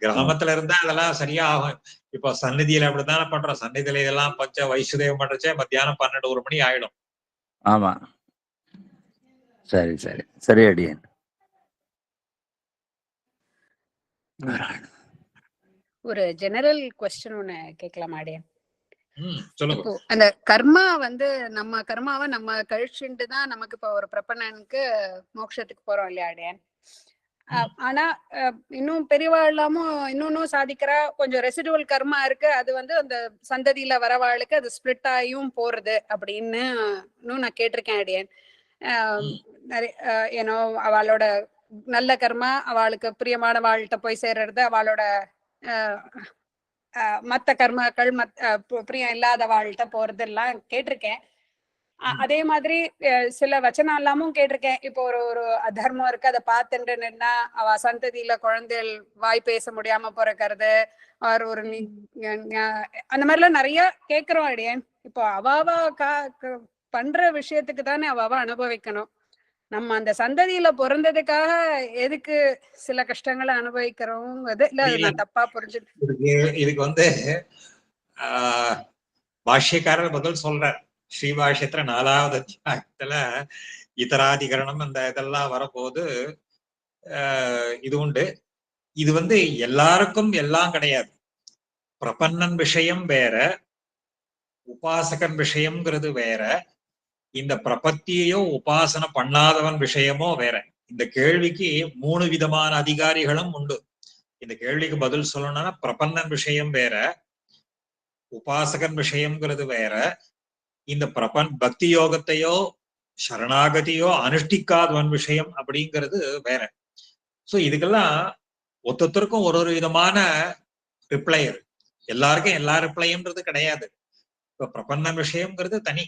கிராமத்துல இருந்தா அதெல்லாம் சரியா ஆகும். இப்போ சந்நிதியில அப்படித்தானே பண்றோம். சந்நிதியில இதெல்லாம் பஞ்ச வைஸ்வதேவம் பண்றச்சே மத்தியானம் 12-1 மணி ஆயிடும். ஆமா, சரி சரி சரி அடியேன். ஒரு ஜெனரல் கொஸ்டின் ஒண்ணு கேட்கலாம் அடியேன். சொல்லுங்க. அந்த கர்மா நம்ம கர்மாவை நம்ம கழிச்சுட்டு தான் நமக்கு இப்போ ஒரு பிரபன்னனுக்கு மோட்சத்துக்கு போறோம் இல்லையா அடியேன்? ஆனா இன்னும் பெரியவா இல்லாம இன்னொன்னும் சாதிக்கிறா, கொஞ்சம் ரெசிடுவல் கர்மா இருக்கு, அது அந்த சந்ததியில வரவாளுக்கு அது ஸ்பிளிட் ஆகியும் போறது அப்படின்னு நான் கேட்டிருக்கேன் அடியேன். ஏன்னோ அவளோட நல்ல கர்மா அவளுக்கு பிரியமான வாழ்கிட்ட போய் சேர்றது, அவளோட மத்த கர்மாக்கள் பிரியம் இல்லாத வாழ்கிட்ட போறது எல்லாம் கேட்டிருக்கேன். அதே மாதிரி சில வச்சனம் எல்லாமும் கேட்டிருக்கேன். இப்போ ஒரு அதர்மம் இருக்கு, அதை பார்த்துட்டு நின்னா அவ சந்ததியில குழந்தைகள் வாய் பேச முடியாம பிறக்கிறது, ஒரு அந்த மாதிரி எல்லாம் நிறைய கேக்குறோம் அடியேன். இப்போ அவாவா பண்ற விஷயத்துக்கு தானே அவாவா அனுபவிக்கணும். நம்ம அந்த சந்ததியில பிறந்ததுக்காக எதுக்கு சில கஷ்டங்களை அனுபவிக்கிறோம்? இல்ல தப்பா புரிஞ்சுட்டு இதுக்கு பாஷ்யக்காரர் பதில் சொல்றார். ஸ்ரீபாஷ்யத்துல 4வது அத்தியாயத்துல இதராதிகரணம் அந்த இதெல்லாம் வரப்போது இது உண்டு. இது எல்லாருக்கும் எல்லாம் கிடையாது. பிரபன்னன் விஷயம் வேற, உபாசகன் விஷயம்ங்கிறது வேற. இந்த பிரபத்தியையோ உபாசனை பண்ணாதவன் விஷயமோ வேற. இந்த கேள்விக்கு 3 விதமான அதிகாரிகளும் உண்டு. இந்த கேள்விக்கு பதில் சொல்லணும்னா பிரபன்னன் விஷயம் வேற, உபாசகன் விஷயம்ங்கிறது வேற, இந்த பக்தி யோகத்தையோ சரணாகதியோ அனுஷ்டிக்காதவன் விஷயம் அப்படிங்கிறது வேற. சோ இதுக்கெல்லாம் ஒருத்தருக்கும் ஒரு விதமான ரிப்ளை இருக்கு. எல்லாருக்கும் எல்லா ரிப்ளைன்றது கிடையாது. இப்ப பிரபன்ன விஷயம்ங்கிறது தனி,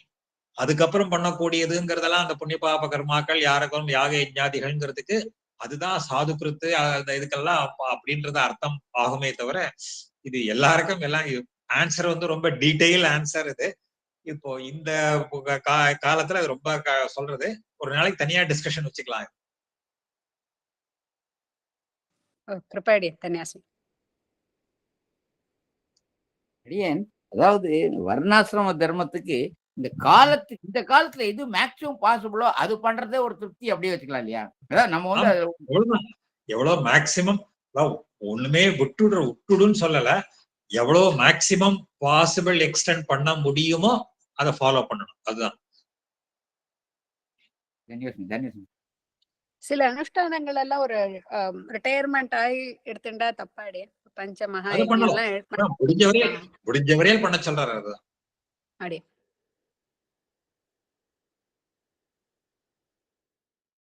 அதுக்கப்புறம் பண்ணக்கூடியதுங்கிறதெல்லாம் அந்த புண்ணிய பாப கர்மாக்கள் யாருக்கும் யாக யஜ்ஞாதிகள்ங்கிறதுக்கு அதுதான் சாது கிருத்து அந்த இதுக்கெல்லாம் அப்படின்றது அர்த்தம் ஆகுமே தவிர இது எல்லாருக்கும் எல்லாம் ஆன்சர் வந்து ரொம்ப டீட்டெயில் ஆன்சர் இது. இப்போ இந்த காலத்துல அது ரொம்ப சொல்றது ஒரு நாளைக்கு தனியா டிஸ்கஷன் வச்சுக்கலாம். கிருபாடி தன்யாசி. அடியேன் அதாவது வர்ணாசிரம தர்மத்துக்கு இந்த காலத்துல எது மேக்சிமம் பாசிபிளோ அது பண்றதே ஒரு திருப்தி அப்படியே வச்சுக்கலாம் இல்லையா? அதாவது நம்ம வந்து எவ்வளவு மேக்சிமம் ஒண்ணுமே விட்டுடுன்னு சொல்லல, எவ்வளவு மேக்சிமம் பாசிபிள் எக்ஸ்டெண்ட் பண்ண முடியுமோ அதை ஃபாலோ பண்ணணும். அதுதான். சில அனுஷ்டானங்கள் எல்லாம் ஒரு ரிட்டையர்மெண்ட் ஆகி எடுத்துட்டா தப்பாடி பஞ்ச மகா முடிஞ்சவரையில் பண்ண சொல்றாரு. அதுதான்.